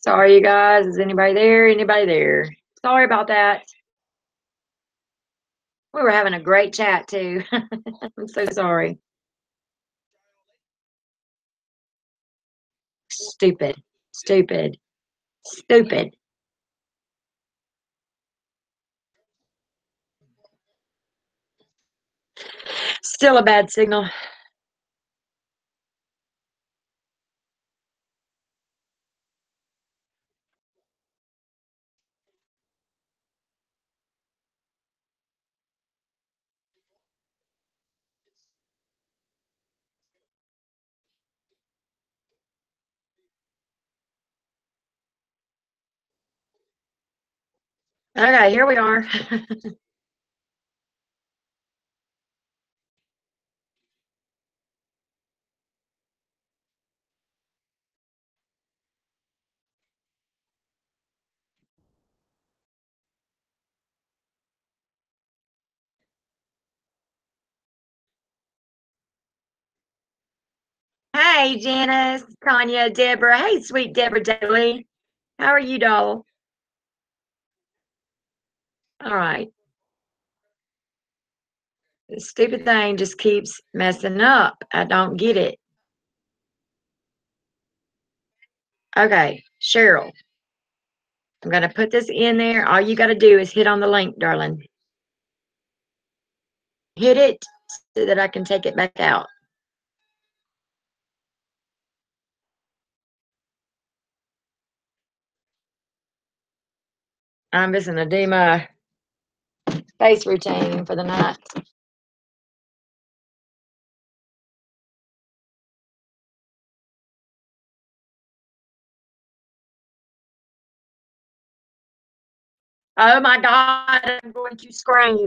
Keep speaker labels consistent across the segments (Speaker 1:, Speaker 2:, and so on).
Speaker 1: Sorry, you guys. Is anybody there? Anybody there? Sorry about that. We were having a great chat too. I'm so sorry. Stupid, stupid, stupid. Still a bad signal. Okay, here we are. Hey, Janice, Tanya, Deborah. Hey, sweet Deborah Daly. How are you, doll? All right. This stupid thing just keeps messing up. I don't get it. Okay, Cheryl, I'm going to put this in there. All you got to do is hit on the link, darling. Hit it so that I can take it back out. I'm just gonna do my face routine for the night. Oh my God, I'm going to scream.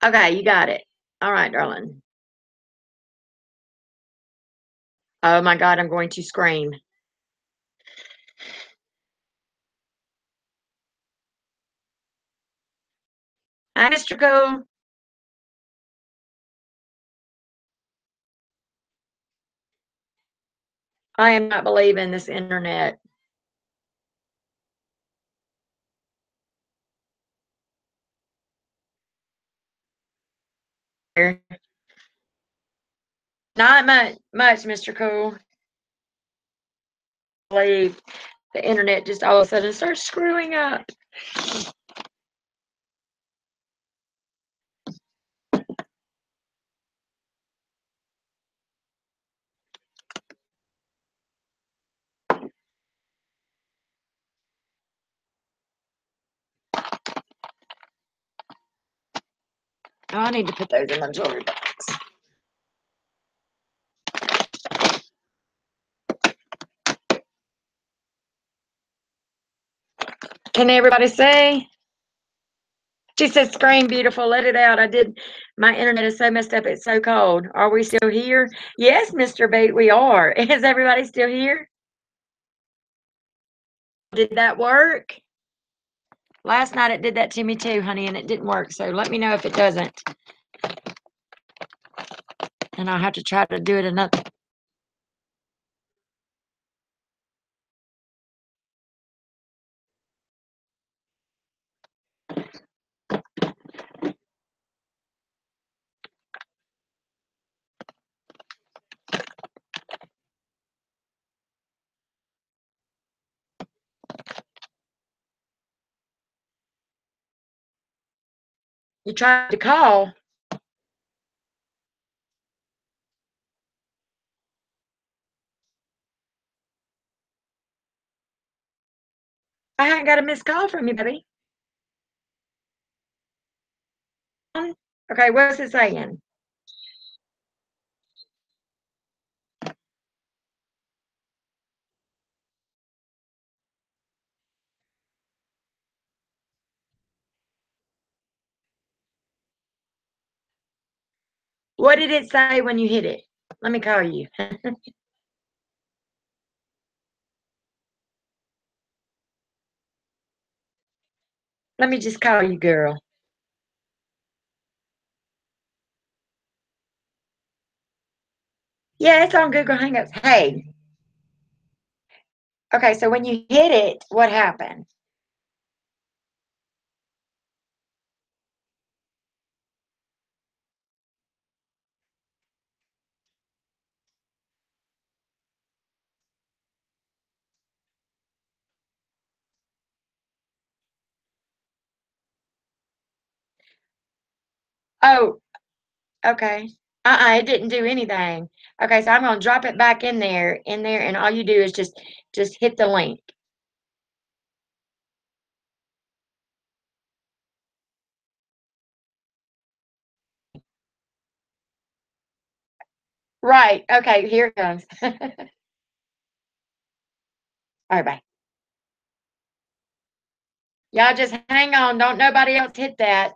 Speaker 1: Okay, you got it. All right, darling. Oh my God, I'm going to scream. Hi, Mr. Cool. I am not believing this internet. Not much, Mr. Cool. I believe the internet just all of a sudden starts screwing up. Oh, I need to put those in my jewelry box. Can everybody see? She said, scream beautiful, let it out. I did. My internet is so messed up. It's so cold. Are we still here? Yes, Mr. Bate, we are. Is everybody still here? Did that work? Last night it did that to me too, honey, and it didn't work. So let me know if it doesn't. And I'll have to try to do it another. You tried to call. I haven't got a missed call from you, baby. Okay, what's it saying? What did it say when you hit it? Let me call you. Let me just call you, girl. Yeah, it's on Google Hangouts. Hey, Okay, so when you hit it, what happened? Oh, okay. It didn't do anything. Okay, so I'm gonna drop it back in there, and all you do is just hit the link. Right. Okay, here it comes. All right, bye. Y'all just hang on. Don't nobody else hit that.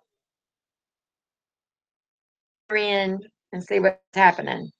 Speaker 1: We're in and see what's happening.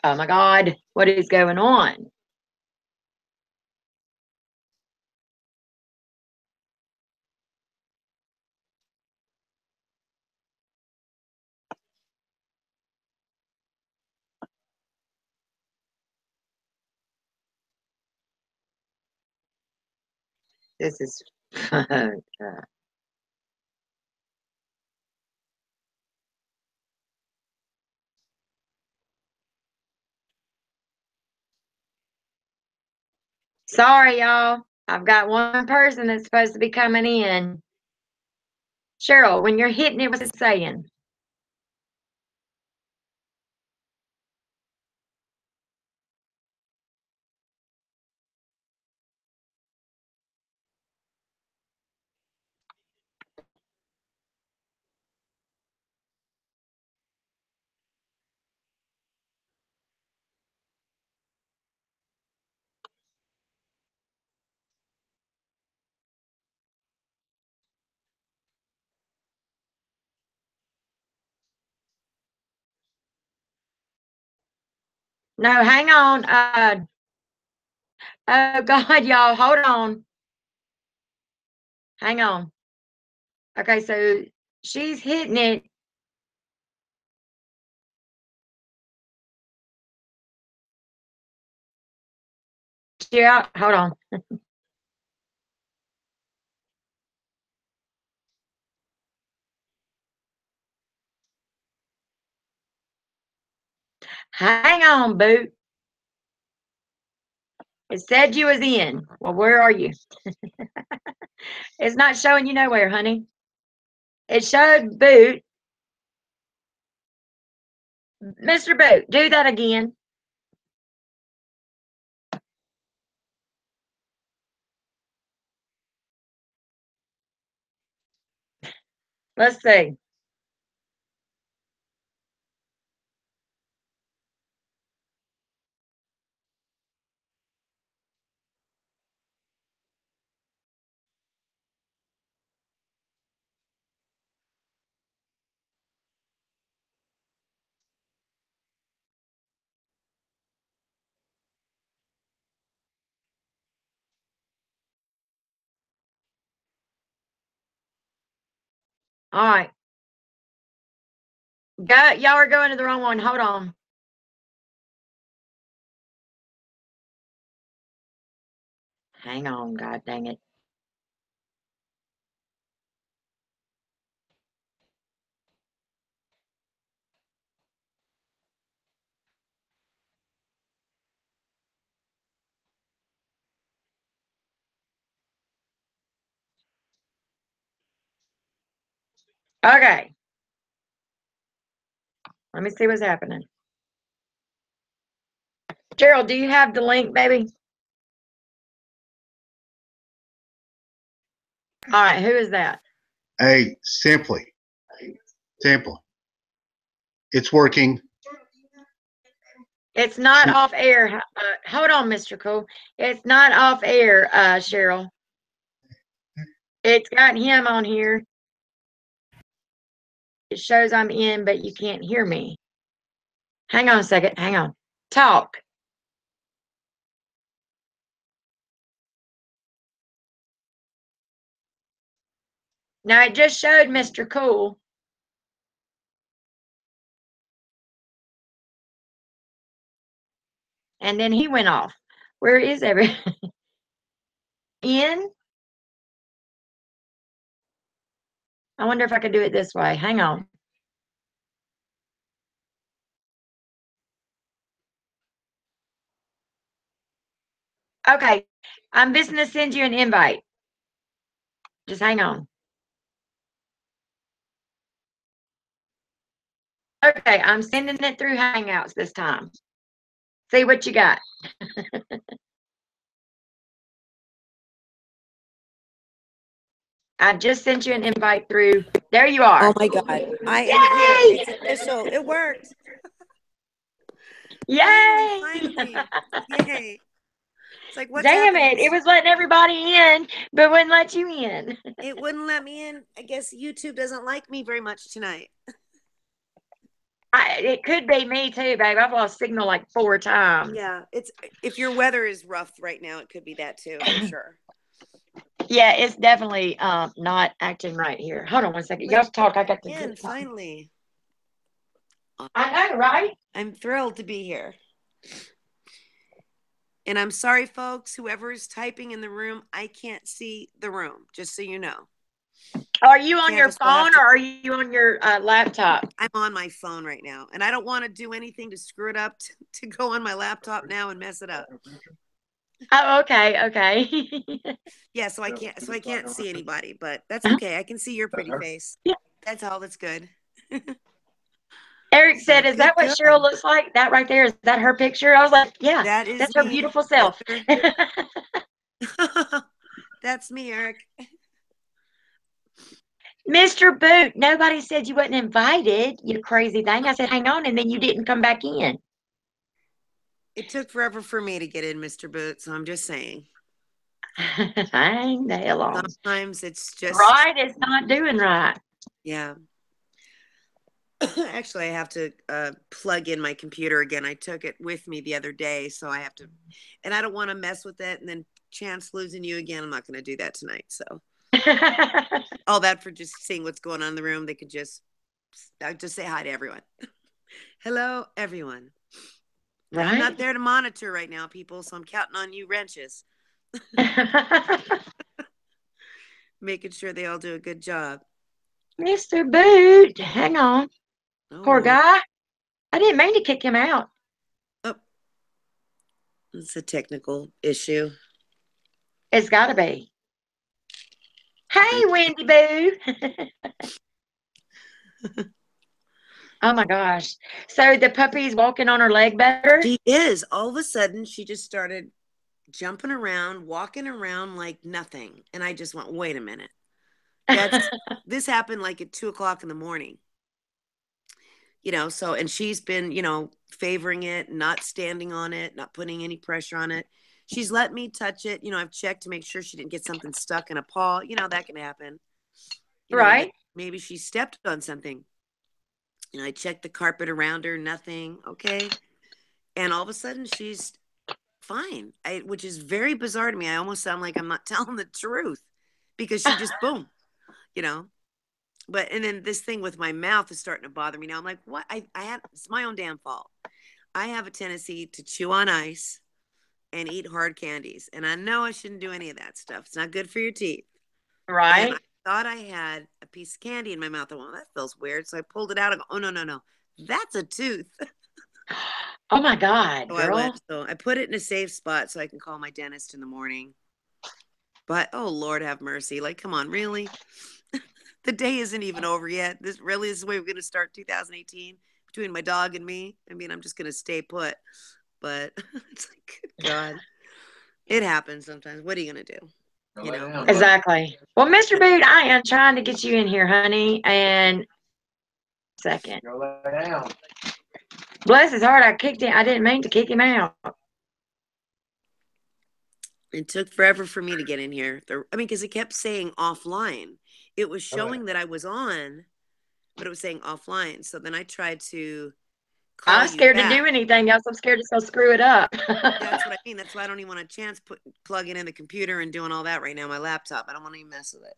Speaker 1: Oh my God, what is going on? This is sorry, y'all. I've got one person that's supposed to be coming in. Cheryl, when you're hitting it, what's it saying? No, hang on. Oh God, y'all, hold on. Hang on. Okay, so she's hitting it. Yeah, hold on. Hang on, Boot. It said you was in. Well, where are you? It's not showing you nowhere, honey. It showed Boot. Mr. Boot, do that again. Let's see. All right. Go, y'all are going to the wrong one. Hold on. Hang on, God dang it. Okay. Let me see what's happening. Gerald, do you have the link, baby? All right, who is that?
Speaker 2: Hey, simply. It's working.
Speaker 1: It's not off air. Hold on, Mr. Cool. It's not off air, Cheryl. It's got him on here. It shows I'm in, but you can't hear me. Hang on a second. Hang on. Talk. Now it just showed Mr. Cool. And then he went off. Where is every in? I wonder if I could do it this way. Hang on. Okay. I'm just going to send you an invite. Just hang on. Okay, I'm sending it through Hangouts this time. See what you got. I just sent you an invite through. There you are.
Speaker 3: Oh my God. I am here. It's official. It worked.
Speaker 1: Yay!
Speaker 3: Finally. Yay. It's like, what's
Speaker 1: Damn
Speaker 3: happening?
Speaker 1: it. It was letting everybody in, but wouldn't let you in.
Speaker 3: It wouldn't let me in. I guess YouTube doesn't like me very much tonight.
Speaker 1: It could be me too, babe. I've lost signal like 4 times.
Speaker 3: Yeah, it's if your weather is rough right now, it could be that too, for sure.
Speaker 1: Yeah, it's definitely not acting right here. Hold on one second. Y'all talk. I got to
Speaker 3: finally.
Speaker 1: I know, right?
Speaker 3: I'm thrilled to be here. And I'm sorry, folks, whoever is typing in the room, I can't see the room, just so you know.
Speaker 1: Are you on your phone or are you on your laptop?
Speaker 3: I'm on my phone right now, and I don't want to do anything to screw it up to go on my laptop now and mess it up.
Speaker 1: Oh, okay.
Speaker 3: Yeah, so I can't see anybody, but that's okay. I can see your pretty face.
Speaker 1: Yeah.
Speaker 3: That's all that's good.
Speaker 1: Eric said, "Is that what Cheryl looks like? That right there, is that her picture?" I was like, "Yeah, that's her beautiful self."
Speaker 3: That's me, Eric.
Speaker 1: Mr. Boot, nobody said you wasn't invited, you crazy thing. I said, hang on, and then you didn't come back in.
Speaker 3: It took forever for me to get in, Mr. Boot, so I'm just saying.
Speaker 1: Hang the hell on.
Speaker 3: Sometimes it's just...
Speaker 1: Right is not doing right.
Speaker 3: Yeah. Actually, I have to plug in my computer again. I took it with me the other day, so I have to... And I don't want to mess with it and then chance losing you again. I'm not going to do that tonight, so... All that for just seeing what's going on in the room. They could just say hi to everyone. Hello, everyone. Right? I'm not there to monitor right now, people, so I'm counting on you wrenches. Making sure they all do a good job.
Speaker 1: Mr. Boot, hang on. Oh, poor guy. I didn't mean to kick him out.
Speaker 3: Oh, it's a technical issue.
Speaker 1: It's got to be. Hey, Wendy Boo. Oh my gosh. So the puppy's walking on her leg better?
Speaker 3: She is. All of a sudden, she just started jumping around, walking around like nothing. And I just went, wait a minute. This happened like at 2:00 in the morning. You know, so, and she's been, you know, favoring it, not standing on it, not putting any pressure on it. She's let me touch it. You know, I've checked to make sure she didn't get something stuck in a paw. You know, that can happen.
Speaker 1: Right.
Speaker 3: Maybe she stepped on something. You know, I checked the carpet around her, nothing. Okay. And all of a sudden she's fine, which is very bizarre to me. I almost sound like I'm not telling the truth because she just, boom, you know. But, and then this thing with my mouth is starting to bother me now. I'm like, what? It's my own damn fault. I have a tendency to chew on ice and eat hard candies. And I know I shouldn't do any of that stuff. It's not good for your teeth.
Speaker 1: Right.
Speaker 3: And I thought I had a piece of candy in my mouth. I went, that feels weird. So I pulled it out. I go, oh, no. That's a tooth.
Speaker 1: Oh my God, girl.
Speaker 3: So I put it in a safe spot so I can call my dentist in the morning. But, oh, Lord have mercy. Like, come on, really? The day isn't even over yet. This really is the way we're going to start 2018 between my dog and me. I mean, I'm just going to stay put. But it's like, good God. It happens sometimes. What are you going to do? You know?
Speaker 1: Exactly. Well, Mr. Boot, I am trying to get you in here, honey. And second. Go lay down. Bless his heart, I kicked him. I didn't mean to kick him out.
Speaker 3: It took forever for me to get in here. Because it kept saying offline. It was showing that I was on, but it was saying offline. So then I tried to call
Speaker 1: I'm
Speaker 3: you
Speaker 1: scared to
Speaker 3: back.
Speaker 1: do anything else. I'm scared to screw it up.
Speaker 3: That's what I mean. That's why I don't even want a chance plugging in the computer and doing all that right now. My laptop. I don't want to even mess with it.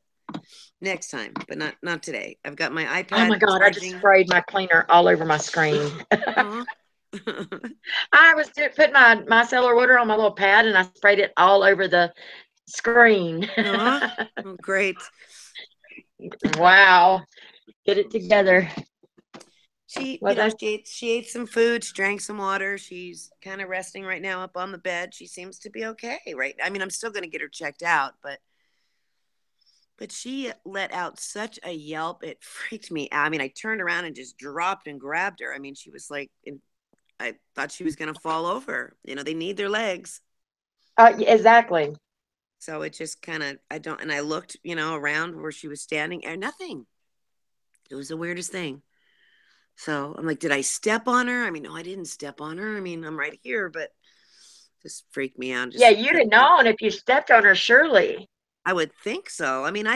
Speaker 3: Next time, but not today. I've got my iPad.
Speaker 1: Oh my God, I just sprayed my cleaner all over my screen. I was putting my cellar water on my little pad and I sprayed it all over the screen.
Speaker 3: Oh, great.
Speaker 1: Wow. Get it together.
Speaker 3: She ate some food, she drank some water. She's kind of resting right now up on the bed. She seems to be okay, right? I mean, I'm still going to get her checked out, but she let out such a yelp. It freaked me out. I mean, I turned around and just dropped and grabbed her. I mean, she was like, I thought she was going to fall over. You know, they need their legs.
Speaker 1: Exactly.
Speaker 3: So it just kind of, and I looked, around where she was standing and nothing. It was the weirdest thing. So I'm like, did I step on her? I mean, no, I didn't step on her. I mean, I'm right here, but just freaked me out.
Speaker 1: Yeah, you'd have known if you stepped on her, surely.
Speaker 3: I would think so. I mean,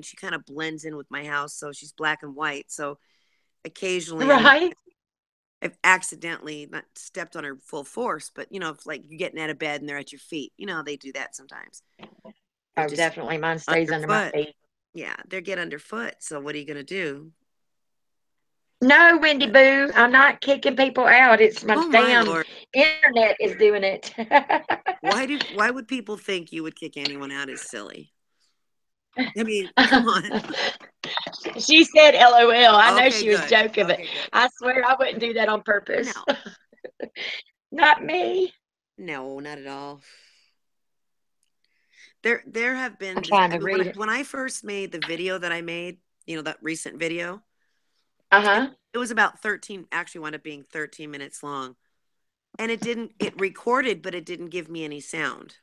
Speaker 3: she kind of blends in with my house, so she's black and white. So occasionally,
Speaker 1: right?
Speaker 3: I've accidentally not stepped on her full force, but if like you're getting out of bed and they're at your feet, they do that sometimes.
Speaker 1: Oh, definitely. Mine stays under my feet.
Speaker 3: Yeah, they get underfoot. So what are you going to do?
Speaker 1: No, Wendy Boo, I'm not kicking people out. It's my damn internet is doing it.
Speaker 3: Why would people think you would kick anyone out? Is silly. I mean, come on.
Speaker 1: She said LOL. I know she was joking, but
Speaker 3: good.
Speaker 1: I swear I wouldn't do that on purpose.
Speaker 3: No.
Speaker 1: Not me.
Speaker 3: No, not at all. There have been when I first made the video that I made, that recent video. It was about 13, actually wound up being 13 minutes long. And it recorded, but it didn't give me any sound.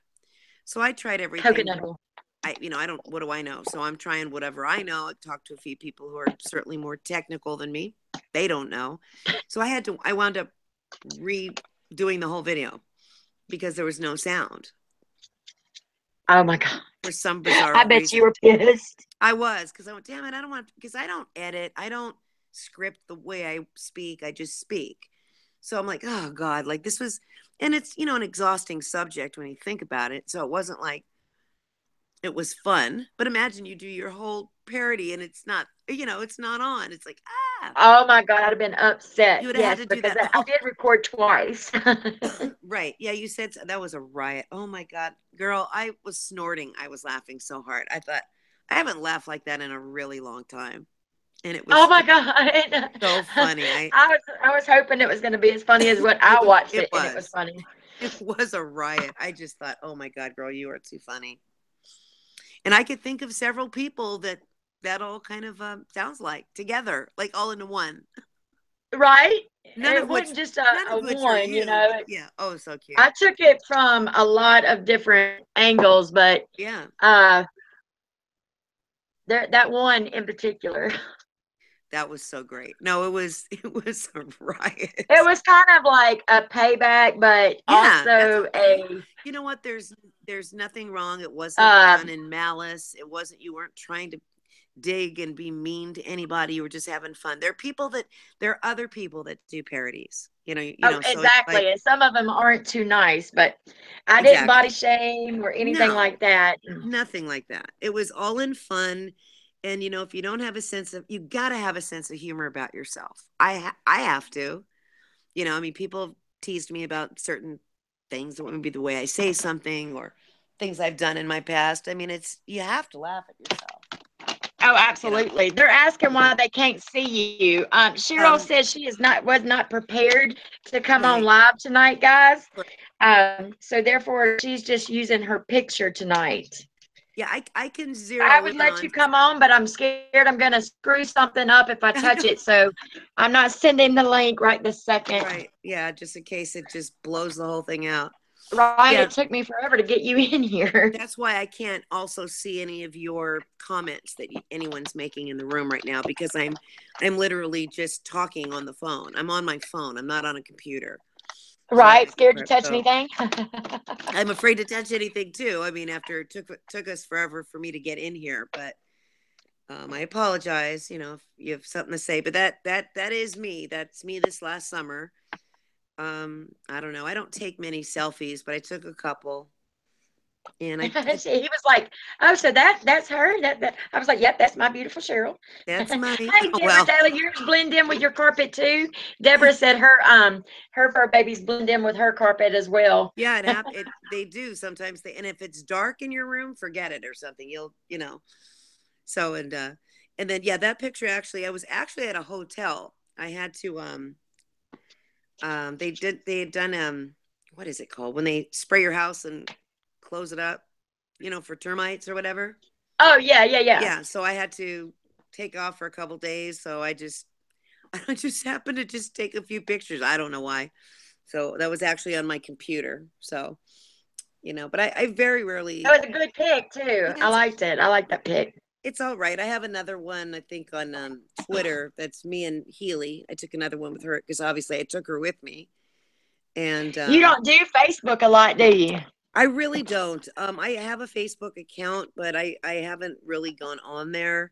Speaker 3: So I tried everything. What do I know? So I'm trying whatever I know. I talked to a few people who are certainly more technical than me. They don't know. So I wound up redoing the whole video because there was no sound.
Speaker 1: Oh my God.
Speaker 3: For some bizarre
Speaker 1: reason. I bet you were pissed.
Speaker 3: I was, because I went, damn it, because I don't edit. I don't script the way I speak. I just speak. So I'm like, oh God, like this was, and it's, an exhausting subject when you think about it. So it wasn't like it was fun, but imagine you do your whole parody and it's not, it's not on. It's like,
Speaker 1: oh my God, I'd have been upset.
Speaker 3: You would have had to do that.
Speaker 1: I did record twice.
Speaker 3: Right. Yeah. You said that was a riot. Oh my God, girl, I was snorting. I was laughing so hard. I thought I haven't laughed like that in a really long time. And it was
Speaker 1: oh my God,
Speaker 3: so funny.
Speaker 1: I was hoping it was going to be as funny as what I watched it, and it was funny.
Speaker 3: It was a riot. I just thought, oh my God, girl, you are too funny. And I could think of several people that all kind of sounds like together, like all into one.
Speaker 1: Right?
Speaker 3: None
Speaker 1: it
Speaker 3: of
Speaker 1: wasn't
Speaker 3: which,
Speaker 1: just a one,
Speaker 3: Yeah. Oh, so cute.
Speaker 1: I took it from a lot of different angles, but
Speaker 3: yeah,
Speaker 1: that one in particular.
Speaker 3: That was so great. No, it was a riot.
Speaker 1: It was kind of like a payback, but also
Speaker 3: You know what? There's nothing wrong. It wasn't done in malice. It wasn't. You weren't trying to dig and be mean to anybody. You were just having fun. There are other people that do parodies.
Speaker 1: exactly. So and some of them aren't too nice, but I didn't body shame or anything like that.
Speaker 3: Nothing like that. It was all in fun. And, if you don't have you got to have a sense of humor about yourself. I have to, people have teased me about certain things, that maybe the way I say something or things I've done in my past. I mean, you have to laugh at yourself.
Speaker 1: Oh, absolutely. They're asking why they can't see you. Cheryl says she was not prepared to come on live tonight, guys. So therefore she's just using her picture tonight.
Speaker 3: Yeah, I can zero.
Speaker 1: I would let you come on, but I'm scared I'm going to screw something up if I touch it. So I'm not sending the link right this second.
Speaker 3: Right. Yeah, just in case it just blows the whole thing out.
Speaker 1: Right.
Speaker 3: Yeah,
Speaker 1: It took me forever to get you in here.
Speaker 3: that's why I can't also see any of your comments that anyone's making in the room right now, because I'm literally just talking on the phone. I'm on my phone. I'm not on a computer. So
Speaker 1: Right. Scared to touch
Speaker 3: so
Speaker 1: anything?
Speaker 3: I'm afraid to touch anything too. I mean, after it took us forever for me to get in here, but I apologize, if you have something to say, but that is me. That's me this last summer. I don't know. I don't take many selfies, but I took a couple. And
Speaker 1: He was like, "Oh, so that's her." That I was like, "Yep, that's my beautiful Cheryl."
Speaker 3: that's my,
Speaker 1: Hey, Deborah
Speaker 3: well,
Speaker 1: Taylor, yours blend in with your carpet too. Deborah said her fur babies blend in with her carpet as well.
Speaker 3: yeah, they do sometimes. And if it's dark in your room, forget it or something. So, and then, yeah, that picture, actually, I was actually at a hotel. I had to, they had done, what is it called? When they spray your house and close it up, for termites or whatever.
Speaker 1: Oh yeah, yeah, yeah.
Speaker 3: Yeah. So I had to take off for a couple days. So I just happened to just take a few pictures. I don't know why. So that was actually on my computer. So, but I very rarely,
Speaker 1: That was a good pick too.
Speaker 3: yeah,
Speaker 1: I liked it. I like that pick.
Speaker 3: it's all right. I have another one, I think, on Twitter. That's me and Healy. I took another one with her because obviously I took her with me. And
Speaker 1: You don't do Facebook a lot, do you?
Speaker 3: I really don't. I have a Facebook account, but I haven't really gone on there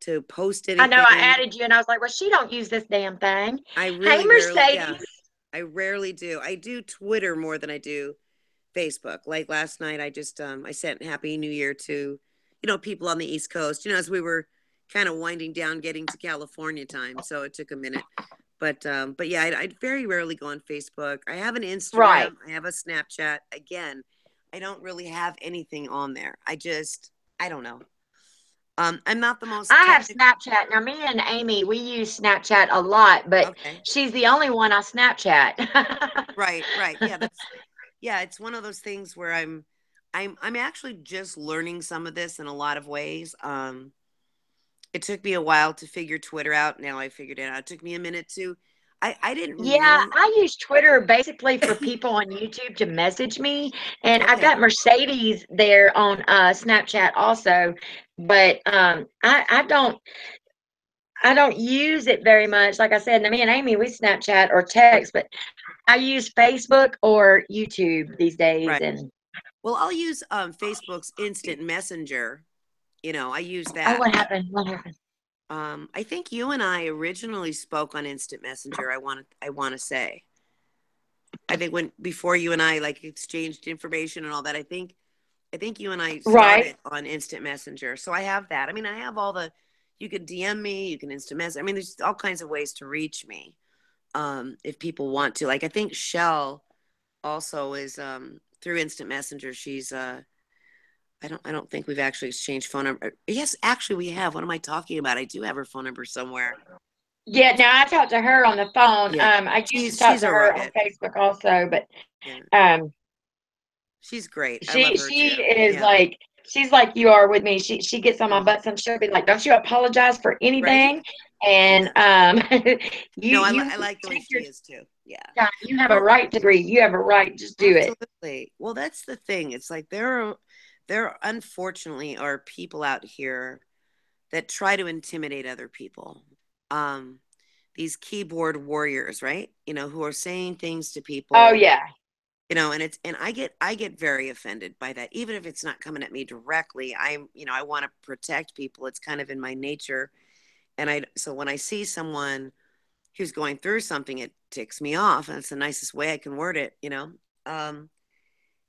Speaker 3: to post
Speaker 1: I know I
Speaker 3: anything.
Speaker 1: added you, and I was like, "Well, she don't use this damn thing."
Speaker 3: I
Speaker 1: Hey,
Speaker 3: really rarely, yeah,
Speaker 1: Mercedes.
Speaker 3: I rarely do. I do Twitter more than I do Facebook. Like last night, I just I sent Happy New Year to, people on the East Coast. As we were kind of winding down, getting to California time, so it took a minute. But yeah, I very rarely go on Facebook. I have an
Speaker 1: Right.
Speaker 3: Instagram. I have a Snapchat. Again, I don't really have anything on there. I don't know. I'm not the most
Speaker 1: I have
Speaker 3: technical.
Speaker 1: Snapchat. Now, me and Amy, we use Snapchat a lot, but
Speaker 3: Okay.
Speaker 1: she's the only one I Snapchat.
Speaker 3: Right, right. Yeah, it's one of those things where I'm actually just learning some of this in a lot of ways. It took me a while to figure Twitter out. Now I figured it out. It took me a minute to I didn't
Speaker 1: Yeah,
Speaker 3: really.
Speaker 1: I use Twitter basically for people on YouTube to message me, and I've
Speaker 3: Okay.
Speaker 1: got Mercedes there on Snapchat also, but I don't use it very much. Like I said, me and Amy, we Snapchat or
Speaker 3: Okay.
Speaker 1: text, but I use Facebook or YouTube these days,
Speaker 3: Right.
Speaker 1: and
Speaker 3: Well, I'll use Facebook's instant messenger. I use
Speaker 1: oh,
Speaker 3: that.
Speaker 1: what happened? What happened?
Speaker 3: I think you and I originally spoke on instant messenger. I want to say. I think when before you and I like exchanged information and all that, I think you and I
Speaker 1: Right.
Speaker 3: started on instant messenger. So I have that. I mean, I have all the you can DM me, you can instant message. I mean, there's all kinds of ways to reach me. If people want to. Like I think Shell also is through instant messenger. She's I don't think we've actually exchanged phone number. Yes, actually we have. What am I talking about? I do have her phone number somewhere.
Speaker 1: Yeah, now I talked to her on the phone.
Speaker 3: Yeah.
Speaker 1: I used to
Speaker 3: She's
Speaker 1: talk
Speaker 3: she's
Speaker 1: to
Speaker 3: a
Speaker 1: her on
Speaker 3: rocket.
Speaker 1: Facebook also, but
Speaker 3: Yeah.
Speaker 1: um,
Speaker 3: She's great. I
Speaker 1: she
Speaker 3: love her
Speaker 1: she
Speaker 3: too.
Speaker 1: is
Speaker 3: Yeah.
Speaker 1: like she's like you are with me. She gets on my
Speaker 3: Oh,
Speaker 1: butt. Some she'll be like, "Don't you apologize for
Speaker 3: right?
Speaker 1: anything?" And
Speaker 3: Yeah.
Speaker 1: you
Speaker 3: No,
Speaker 1: you
Speaker 3: I like the way
Speaker 1: take your
Speaker 3: she is too. Yeah.
Speaker 1: time. You have a
Speaker 3: Well,
Speaker 1: right to grieve. You have a right. Just do it.
Speaker 3: absolutely. Well, that's the thing. It's like there unfortunately are people out here that try to intimidate other people. Um, these keyboard warriors, right? Who are saying things to
Speaker 1: Oh
Speaker 3: people,
Speaker 1: yeah.
Speaker 3: and I get very offended by that, even if it's not coming at me directly. I want to protect people. It's kind of in my nature. So when I see someone who's going through something, it ticks me off. And it's the nicest way I can word it. Um,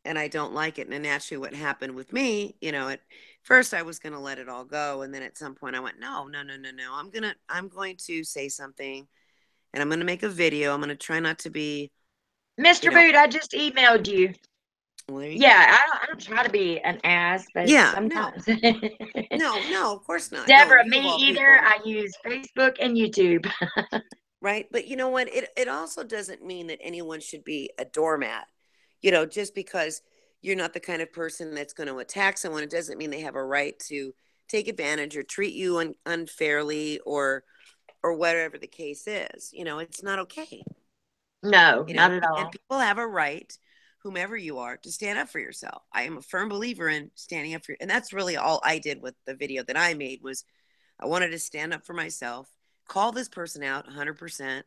Speaker 3: and I don't like it. And naturally, what happened with me, at first I was going to let it all go, and then at some point I went, no, no, no, no, no. I'm going to say something, and I'm going to make a video. I'm going to try not to be, you
Speaker 1: Mr.
Speaker 3: know.
Speaker 1: Boot, I just emailed you.
Speaker 3: Well, there you
Speaker 1: Yeah,
Speaker 3: go.
Speaker 1: I don't try to be an ass, but
Speaker 3: Yeah, no,
Speaker 1: sometimes.
Speaker 3: no, no, of course not. No,
Speaker 1: Deborah,
Speaker 3: you of
Speaker 1: me
Speaker 3: all
Speaker 1: either.
Speaker 3: people,
Speaker 1: I use Facebook and YouTube.
Speaker 3: right? But you know what? It also doesn't mean that anyone should be a doormat. Just because you're not the kind of person that's going to attack someone, it doesn't mean they have a right to take advantage or treat you unfairly or whatever the case is. It's not okay.
Speaker 1: No, not at
Speaker 3: And
Speaker 1: all.
Speaker 3: people have a right whomever you are, to stand up for yourself. I am a firm believer in standing up for, and that's really all I did with the video that I made was I wanted to stand up for myself, call this person out 100%,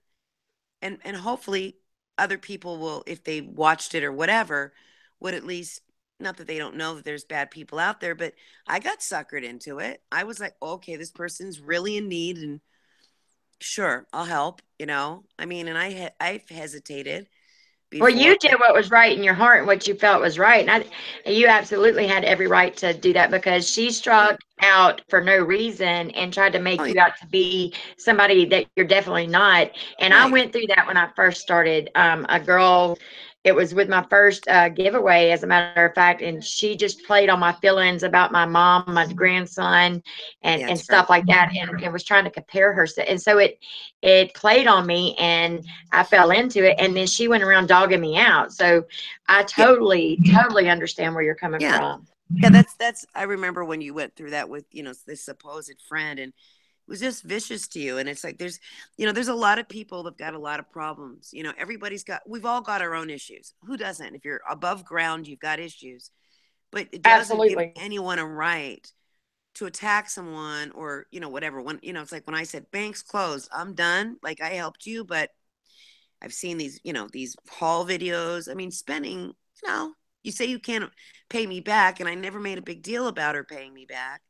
Speaker 3: and hopefully other people will, if they watched it or whatever, would at least, not that they don't know that there's bad people out there, but I got suckered into it. I was like, okay, this person's really in need, and sure, I'll help, I mean, and I've hesitated
Speaker 1: Well,
Speaker 3: before,
Speaker 1: you did what was right in your heart and what you felt was right. And you absolutely had every right to do that because she
Speaker 3: yeah.
Speaker 1: struck out for no reason and tried to
Speaker 3: Oh
Speaker 1: make
Speaker 3: yeah,
Speaker 1: you out to be somebody that you're definitely not. And I
Speaker 3: right,
Speaker 1: went through that when I first started. A girl, it was with my first giveaway, as a matter of fact, and she just played on my feelings about my mom, my grandson,
Speaker 3: yeah,
Speaker 1: and
Speaker 3: terrible.
Speaker 1: stuff like that, and was trying to compare herself. And so it played on me, and I fell into it, and then she went around dogging me out. So I
Speaker 3: Yeah,
Speaker 1: totally understand where you're coming
Speaker 3: yeah,
Speaker 1: from.
Speaker 3: yeah. That's. I remember when you went through that with this supposed friend, and it was just vicious to you. And it's like there's a lot of people that've got a lot of problems. We've all got our own issues. Who doesn't? If you're above ground, you've got issues. But it doesn't give
Speaker 1: Absolutely.
Speaker 3: anyone a right to attack someone or whatever. When it's like when I said bank's closed, I'm done. Like I helped you, but I've seen these haul videos. I mean, spending, you say you can't pay me back, and I never made a big deal about her paying me back.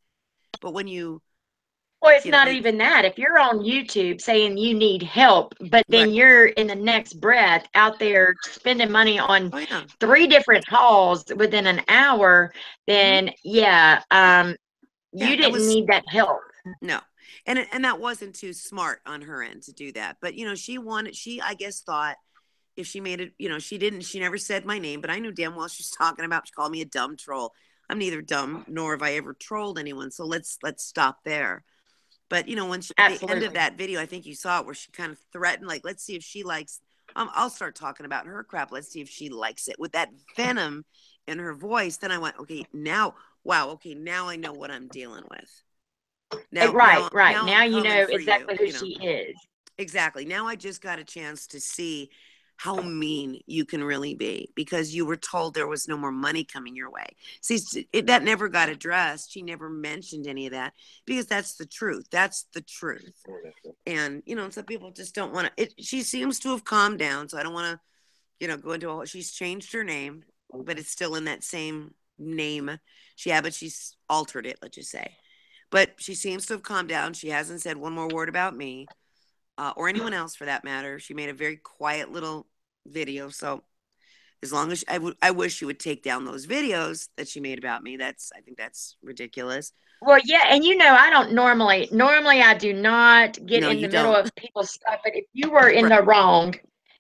Speaker 3: But when
Speaker 1: Well, it's
Speaker 3: you know,
Speaker 1: not
Speaker 3: you
Speaker 1: even that. If you're on YouTube saying you need help, but
Speaker 3: right.
Speaker 1: then you're in the next breath out there spending money on
Speaker 3: Oh yeah.
Speaker 1: 3 different hauls within an hour,
Speaker 3: Hmm.
Speaker 1: then yeah,
Speaker 3: Yeah,
Speaker 1: you
Speaker 3: that
Speaker 1: didn't
Speaker 3: was
Speaker 1: need that help.
Speaker 3: no. And that wasn't too smart on her end to do that. But she I guess thought if she made it, she never said my name, but I knew damn well she was talking about, she called me a dumb troll. I'm neither dumb nor have I ever trolled anyone. So let's stop there. But when at the end of
Speaker 1: Absolutely.
Speaker 3: that video, I think you saw it where she kind of threatened, like, let's see if she likes. I'll start talking about her crap. Let's see if she likes it with that venom in her voice. Then I went, okay, now, wow, okay, now I know what I'm dealing with. Now,
Speaker 1: Right,
Speaker 3: now,
Speaker 1: right.
Speaker 3: now I'm
Speaker 1: Now you
Speaker 3: coming
Speaker 1: know
Speaker 3: for you.
Speaker 1: exactly who she is.
Speaker 3: Exactly. Now I just got a chance to see how mean you can really be because you were told there was no more money coming your way. See, that never got addressed. She never mentioned any of that because that's the truth. That's the truth. And, some people just don't want to. She seems to have calmed down. So I don't want to, go into she's changed her name, but it's still in that same name. But she's altered it, let's just say. But she seems to have calmed down. She hasn't said one more word about me or anyone else for that matter. She made a very quiet little video. So as long as I wish she would take down those videos that she made about me. I think that's ridiculous.
Speaker 1: Well, yeah, and I don't normally I do not get
Speaker 3: No,
Speaker 1: in the
Speaker 3: you
Speaker 1: middle
Speaker 3: don't.
Speaker 1: of people's stuff, but if you were in
Speaker 3: Right.
Speaker 1: the wrong,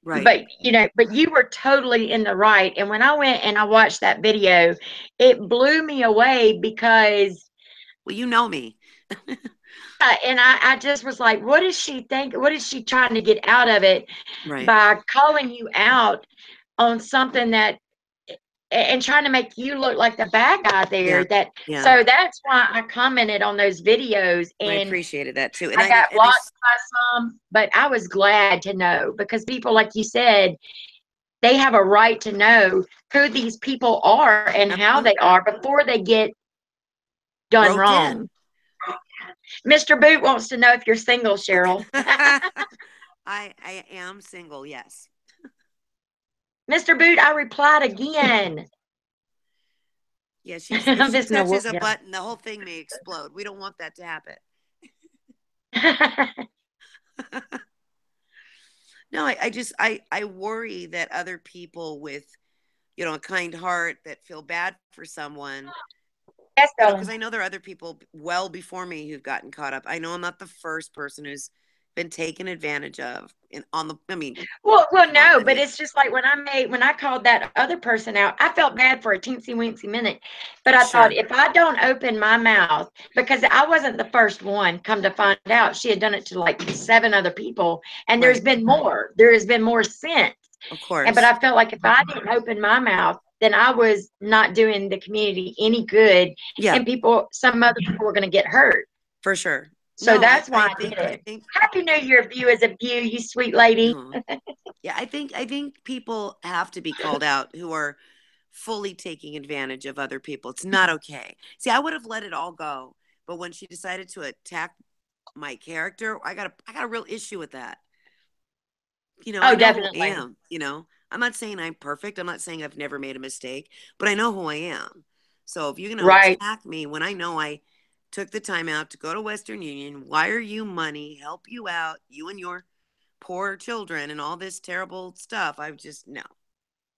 Speaker 3: Right.
Speaker 1: but you were totally in the right. And when I went and I watched that video, it blew me away because
Speaker 3: Well, you know me.
Speaker 1: and I just was like, what is she think? What is she trying to get out of it
Speaker 3: Right.
Speaker 1: by calling you out on something that and trying to make you look like the bad guy
Speaker 3: Yeah.
Speaker 1: there
Speaker 3: Yeah.
Speaker 1: so that's why I commented on those videos
Speaker 3: I
Speaker 1: and
Speaker 3: appreciated that too. And
Speaker 1: I
Speaker 3: I did.
Speaker 1: got
Speaker 3: And
Speaker 1: blocked by some, but I was glad to know because people, like you said, they have a right to know who these people are and how they are before they get done
Speaker 3: roped in.
Speaker 1: wrong. Mr. Boot wants to know if you're single,
Speaker 3: Okay.
Speaker 1: Cheryl.
Speaker 3: I am single. Yes.
Speaker 1: Mr. Boot, I replied again.
Speaker 3: Yeah. If
Speaker 1: I'm
Speaker 3: she
Speaker 1: just gonna
Speaker 3: touches
Speaker 1: whoop
Speaker 3: a
Speaker 1: him.
Speaker 3: button, the whole thing may explode. We don't want that to happen. No, I worry that other people with, a kind heart that feel bad for someone,
Speaker 1: Yes,
Speaker 3: because
Speaker 1: darling.
Speaker 3: I know there are other people well before me who've gotten caught up. I know I'm not the first person who's been taken advantage of I mean,
Speaker 1: Well,
Speaker 3: come on.
Speaker 1: no,
Speaker 3: I
Speaker 1: but
Speaker 3: mean,
Speaker 1: it's just like when I called that other person out, I felt bad for a teensy weensy minute. But I thought
Speaker 3: sure.
Speaker 1: if I don't open my mouth, because I wasn't the first one, come to find out, she had done it to like 7 other people, and
Speaker 3: Right.
Speaker 1: there has been more since.
Speaker 3: Of
Speaker 1: But
Speaker 3: course.
Speaker 1: I felt like if I didn't open my mouth, then I was not doing the community any good,
Speaker 3: Yeah,
Speaker 1: and some other people were going to get hurt.
Speaker 3: for sure.
Speaker 1: So
Speaker 3: No,
Speaker 1: that's why I did
Speaker 3: I
Speaker 1: it.
Speaker 3: think,
Speaker 1: Happy New Year view is a view, you sweet lady.
Speaker 3: uh, yeah, I think people have to be called out who are fully taking advantage of other people. It's not okay. See, I would have let it all go, but when she decided to attack my character, I got a real issue with that. I
Speaker 1: Oh,
Speaker 3: know who I
Speaker 1: definitely.
Speaker 3: am. I'm not saying I'm perfect. I'm not saying I've never made a mistake, but I know who I am. So if you're going to
Speaker 1: Right.
Speaker 3: attack me when I know I took the time out to go to Western Union, wire you money, help you out, you and your poor children, and all this terrible stuff, I just, no,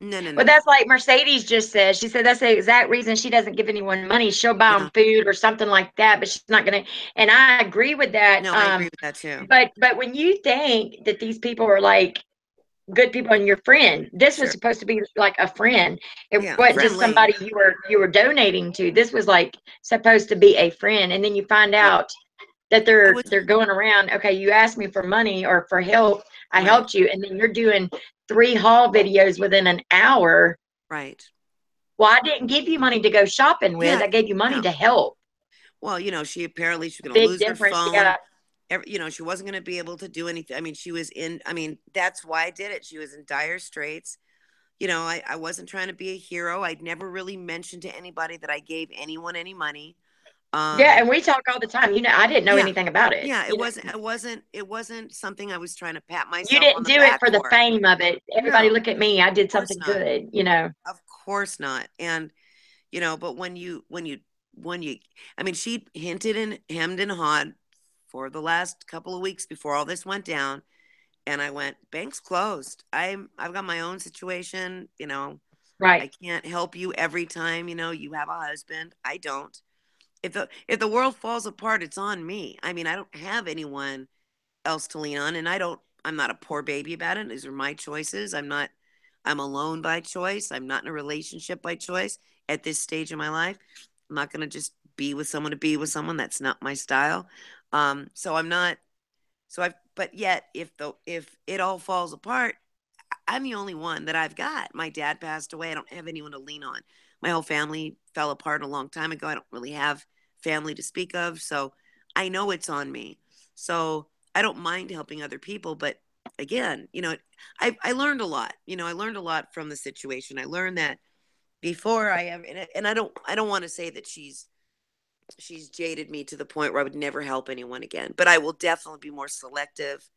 Speaker 3: no, no, no,
Speaker 1: Well,
Speaker 3: no.
Speaker 1: that's like Mercedes just said. She said that's the exact reason she doesn't give anyone money. She'll buy
Speaker 3: Yeah.
Speaker 1: them food or something like that, but she's not going to. And I agree with that.
Speaker 3: No, I agree with that too.
Speaker 1: But when you think that these people are like good people and your friend, this was
Speaker 3: Sure.
Speaker 1: supposed to be like a friend. It
Speaker 3: Yeah.
Speaker 1: wasn't just
Speaker 3: Friendly.
Speaker 1: somebody you were donating to. This was like supposed to be a friend, and then you find
Speaker 3: Well,
Speaker 1: out that
Speaker 3: I
Speaker 1: they're
Speaker 3: was,
Speaker 1: they're going around. Okay, you asked me for money or for help. I
Speaker 3: right,
Speaker 1: helped you, and then you're doing 3 haul videos within an hour.
Speaker 3: right.
Speaker 1: Well, I didn't give you money to go shopping with.
Speaker 3: Yeah.
Speaker 1: I gave you money
Speaker 3: Yeah.
Speaker 1: to help.
Speaker 3: Well, she apparently she's going to
Speaker 1: Big
Speaker 3: lose her
Speaker 1: difference.
Speaker 3: phone.
Speaker 1: Yeah.
Speaker 3: She wasn't going to be able to do anything. I mean, that's why I did it. She was in dire straits. I wasn't trying to be a hero. I'd never really mentioned to anybody that I gave anyone any money.
Speaker 1: Yeah,
Speaker 3: Um,
Speaker 1: and we talk all the time. I didn't know
Speaker 3: yeah,
Speaker 1: anything about it.
Speaker 3: yeah, it wasn't something I was trying to pat
Speaker 1: You
Speaker 3: myself on
Speaker 1: didn't
Speaker 3: the
Speaker 1: do it
Speaker 3: back
Speaker 1: for the
Speaker 3: for.
Speaker 1: fame of it. Everybody
Speaker 3: No,
Speaker 1: look at me. I did
Speaker 3: of course
Speaker 1: something
Speaker 3: not.
Speaker 1: good.
Speaker 3: Of course not. And, but when you, I mean, she hinted and hemmed and hawed for the last couple of weeks before all this went down. And I went, bank's closed. I've got my own situation.
Speaker 1: Right.
Speaker 3: I can't help you every time, you have a husband. I don't. If the world falls apart, it's on me. I mean, I don't have anyone else to lean on, and I'm not a poor baby about it. These are my choices. I'm alone by choice. I'm not in a relationship by choice at this stage of my life. I'm not going to just be with someone to be with someone. That's not my style. So I'm not but yet if it all falls apart, I'm the only one that I've got. My dad passed away. I don't have anyone to lean on. My whole family fell apart a long time ago. I don't really have family to speak of. So I know it's on me. So I don't mind helping other people. But again, I learned a lot. I learned a lot from the situation. I learned that before I have, and I don't want to say that she's jaded me to the point where I would never help anyone again. But I will definitely be more selective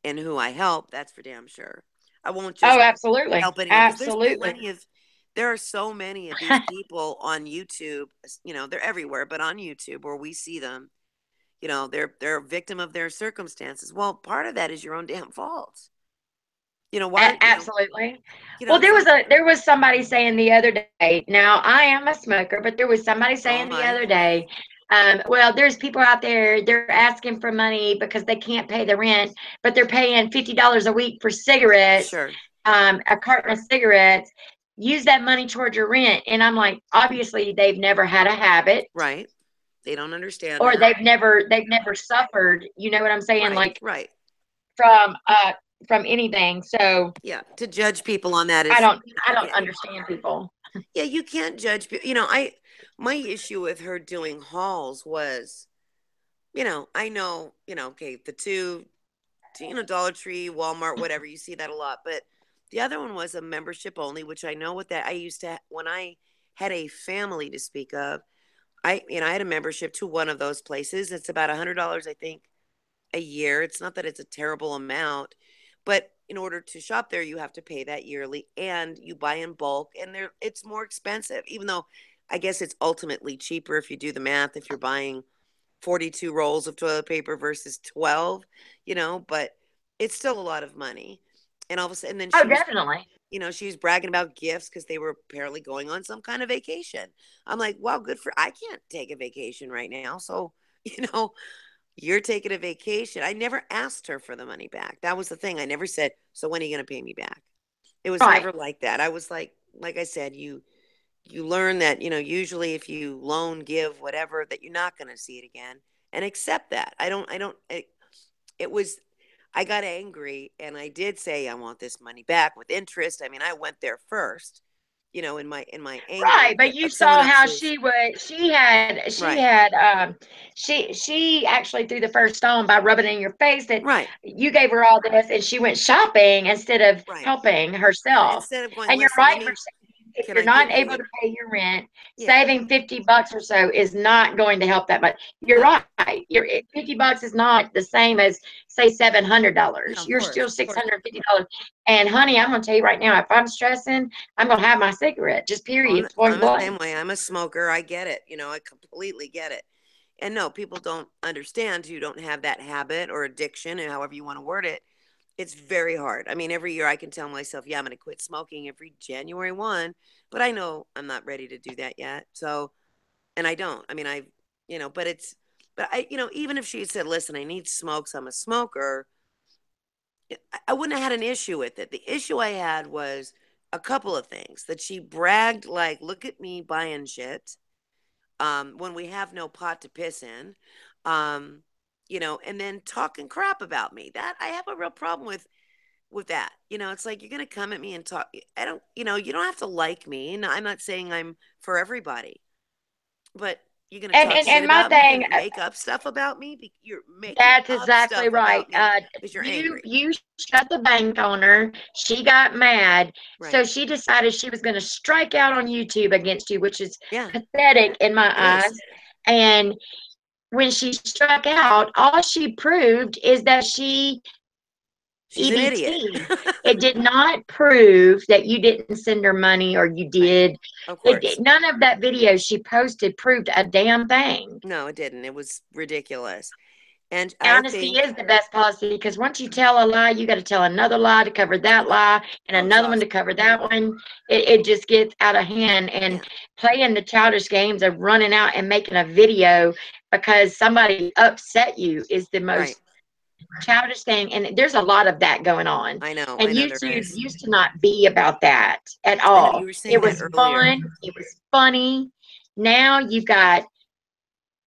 Speaker 3: in who I help. That's for damn sure. I won't
Speaker 1: Oh,
Speaker 3: just
Speaker 1: absolutely.
Speaker 3: help anyone because
Speaker 1: Absolutely.
Speaker 3: there are so many of these people on YouTube. They're everywhere, but on YouTube where we see them, they're a victim of their circumstances. Well, part of that is your own damn fault. Why?
Speaker 1: Absolutely. Well,
Speaker 3: It's like,
Speaker 1: there was somebody saying the other day. Now, I am a smoker, but there was somebody
Speaker 3: so
Speaker 1: saying
Speaker 3: am
Speaker 1: the
Speaker 3: I.
Speaker 1: other day, well, there's people out there, they're asking for money because they can't pay the rent, but they're paying $50 a week for cigarettes,
Speaker 3: Sure.
Speaker 1: a carton of cigarettes. Use that money towards your rent. And I'm like, obviously, they've never had a habit,
Speaker 3: Right. They don't understand
Speaker 1: or
Speaker 3: that.
Speaker 1: they've never suffered. You know what I'm saying?
Speaker 3: Right.
Speaker 1: Like
Speaker 3: Right.
Speaker 1: from from anything. So
Speaker 3: Yeah. To judge people on that
Speaker 1: I
Speaker 3: is,
Speaker 1: don't I don't
Speaker 3: yeah.
Speaker 1: understand people.
Speaker 3: Yeah, you can't judge people. My issue with her doing hauls was, I know, okay, the two, Dollar Tree, Walmart, whatever, you see that a lot. But the other one was a membership only, which I know what that I used to, when I had a family to speak of, I had a membership to one of those places. It's about $100, I think, a year. It's not that it's a terrible amount, but in order to shop there, you have to pay that yearly, and you buy in bulk, and it's more expensive, even though I guess it's ultimately cheaper if you do the math, if you're buying 42 rolls of toilet paper versus 12, but it's still a lot of money. And all of a sudden, then
Speaker 1: Oh,
Speaker 3: she was,
Speaker 1: definitely.
Speaker 3: she was bragging about gifts because they were apparently going on some kind of vacation. I'm like, wow, I can't take a vacation right now. So, you know, you're taking a vacation. I never asked her for the money back. That was the thing. I never said, so when are you going to pay me back? It was
Speaker 1: Right.
Speaker 3: never like that. I was like I said, you learn that, usually if you loan, give, whatever, that you're not going to see it again, and accept that. It was, I got angry and I did say, I want this money back with interest. I mean, I went there first you know, in my anger
Speaker 1: Right, but you
Speaker 3: of someone
Speaker 1: saw how
Speaker 3: else's.
Speaker 1: she would.
Speaker 3: Right.
Speaker 1: She actually threw the first stone by rubbing it in your face that
Speaker 3: Right.
Speaker 1: you gave her all this, and she went shopping instead of
Speaker 3: Right.
Speaker 1: helping
Speaker 3: Yeah.
Speaker 1: herself.
Speaker 3: Instead of going,
Speaker 1: And you're
Speaker 3: listen,
Speaker 1: right for saying if
Speaker 3: can
Speaker 1: you're
Speaker 3: I
Speaker 1: not
Speaker 3: give you
Speaker 1: able
Speaker 3: a,
Speaker 1: to pay your rent,
Speaker 3: yeah,
Speaker 1: saving $50 or so is not going to help that much. You're
Speaker 3: no,
Speaker 1: right. $50 is not the same as say
Speaker 3: no,
Speaker 1: $700.
Speaker 3: of
Speaker 1: You're
Speaker 3: course,
Speaker 1: still
Speaker 3: of course.
Speaker 1: $650. And honey, I'm gonna tell you right now, if I'm stressing, I'm gonna have my cigarette. Just period. Point
Speaker 3: I'm the same
Speaker 1: blank.
Speaker 3: way. I'm a smoker. I get it. You know, I completely get it. And no, people don't understand who don't have that habit or addiction, and however you want to word it. It's very hard. I mean, every year I can tell myself, yeah, I'm going to quit smoking every January 1, but I know I'm not ready to do that yet. So, and I don't. I mean, but even if she had said, listen, I need smokes, I'm a smoker, I wouldn't have had an issue with it. The issue I had was a couple of things that she bragged, like, look at me buying shit, when we have no pot to piss in, and then talking crap about me. That I have a real problem with that. It's like you're going to come at me and talk. I don't, you don't have to like me. And I'm not saying I'm for everybody, but you're going to
Speaker 1: And
Speaker 3: talk
Speaker 1: and,
Speaker 3: shit
Speaker 1: and my
Speaker 3: about me
Speaker 1: thing,
Speaker 3: and make up stuff about me. You're making
Speaker 1: that's
Speaker 3: up
Speaker 1: exactly
Speaker 3: stuff
Speaker 1: right.
Speaker 3: about me because you're angry.
Speaker 1: You shut the bank on her. She got mad,
Speaker 3: Right.
Speaker 1: so she decided she was going to strike out on YouTube against you, which is
Speaker 3: Yeah,
Speaker 1: pathetic in my
Speaker 3: it is.
Speaker 1: eyes. And when she struck out, all she proved is that she
Speaker 3: She's an idiot.
Speaker 1: EBT. It did not prove that you didn't send her money or you
Speaker 3: Right.
Speaker 1: did.
Speaker 3: Of course.
Speaker 1: None of that video she posted proved a damn thing.
Speaker 3: No, it didn't. It was ridiculous. And I
Speaker 1: Honesty
Speaker 3: think,
Speaker 1: is the best policy because once you tell a lie, you got to tell another lie to cover that
Speaker 3: yeah,
Speaker 1: lie and
Speaker 3: oh,
Speaker 1: another one to
Speaker 3: exhausting.
Speaker 1: cover that one. It just gets out of hand.
Speaker 3: Yeah,
Speaker 1: And playing the childish games of running out and making a video because somebody upset you is the
Speaker 3: right.
Speaker 1: most childish thing. And there's a lot of that going on.
Speaker 3: I know.
Speaker 1: And
Speaker 3: I know there
Speaker 1: YouTube
Speaker 3: is.
Speaker 1: used to not be about that at
Speaker 3: I know
Speaker 1: all.
Speaker 3: you were
Speaker 1: It
Speaker 3: saying that
Speaker 1: was
Speaker 3: earlier.
Speaker 1: fun, it was funny. Now you've got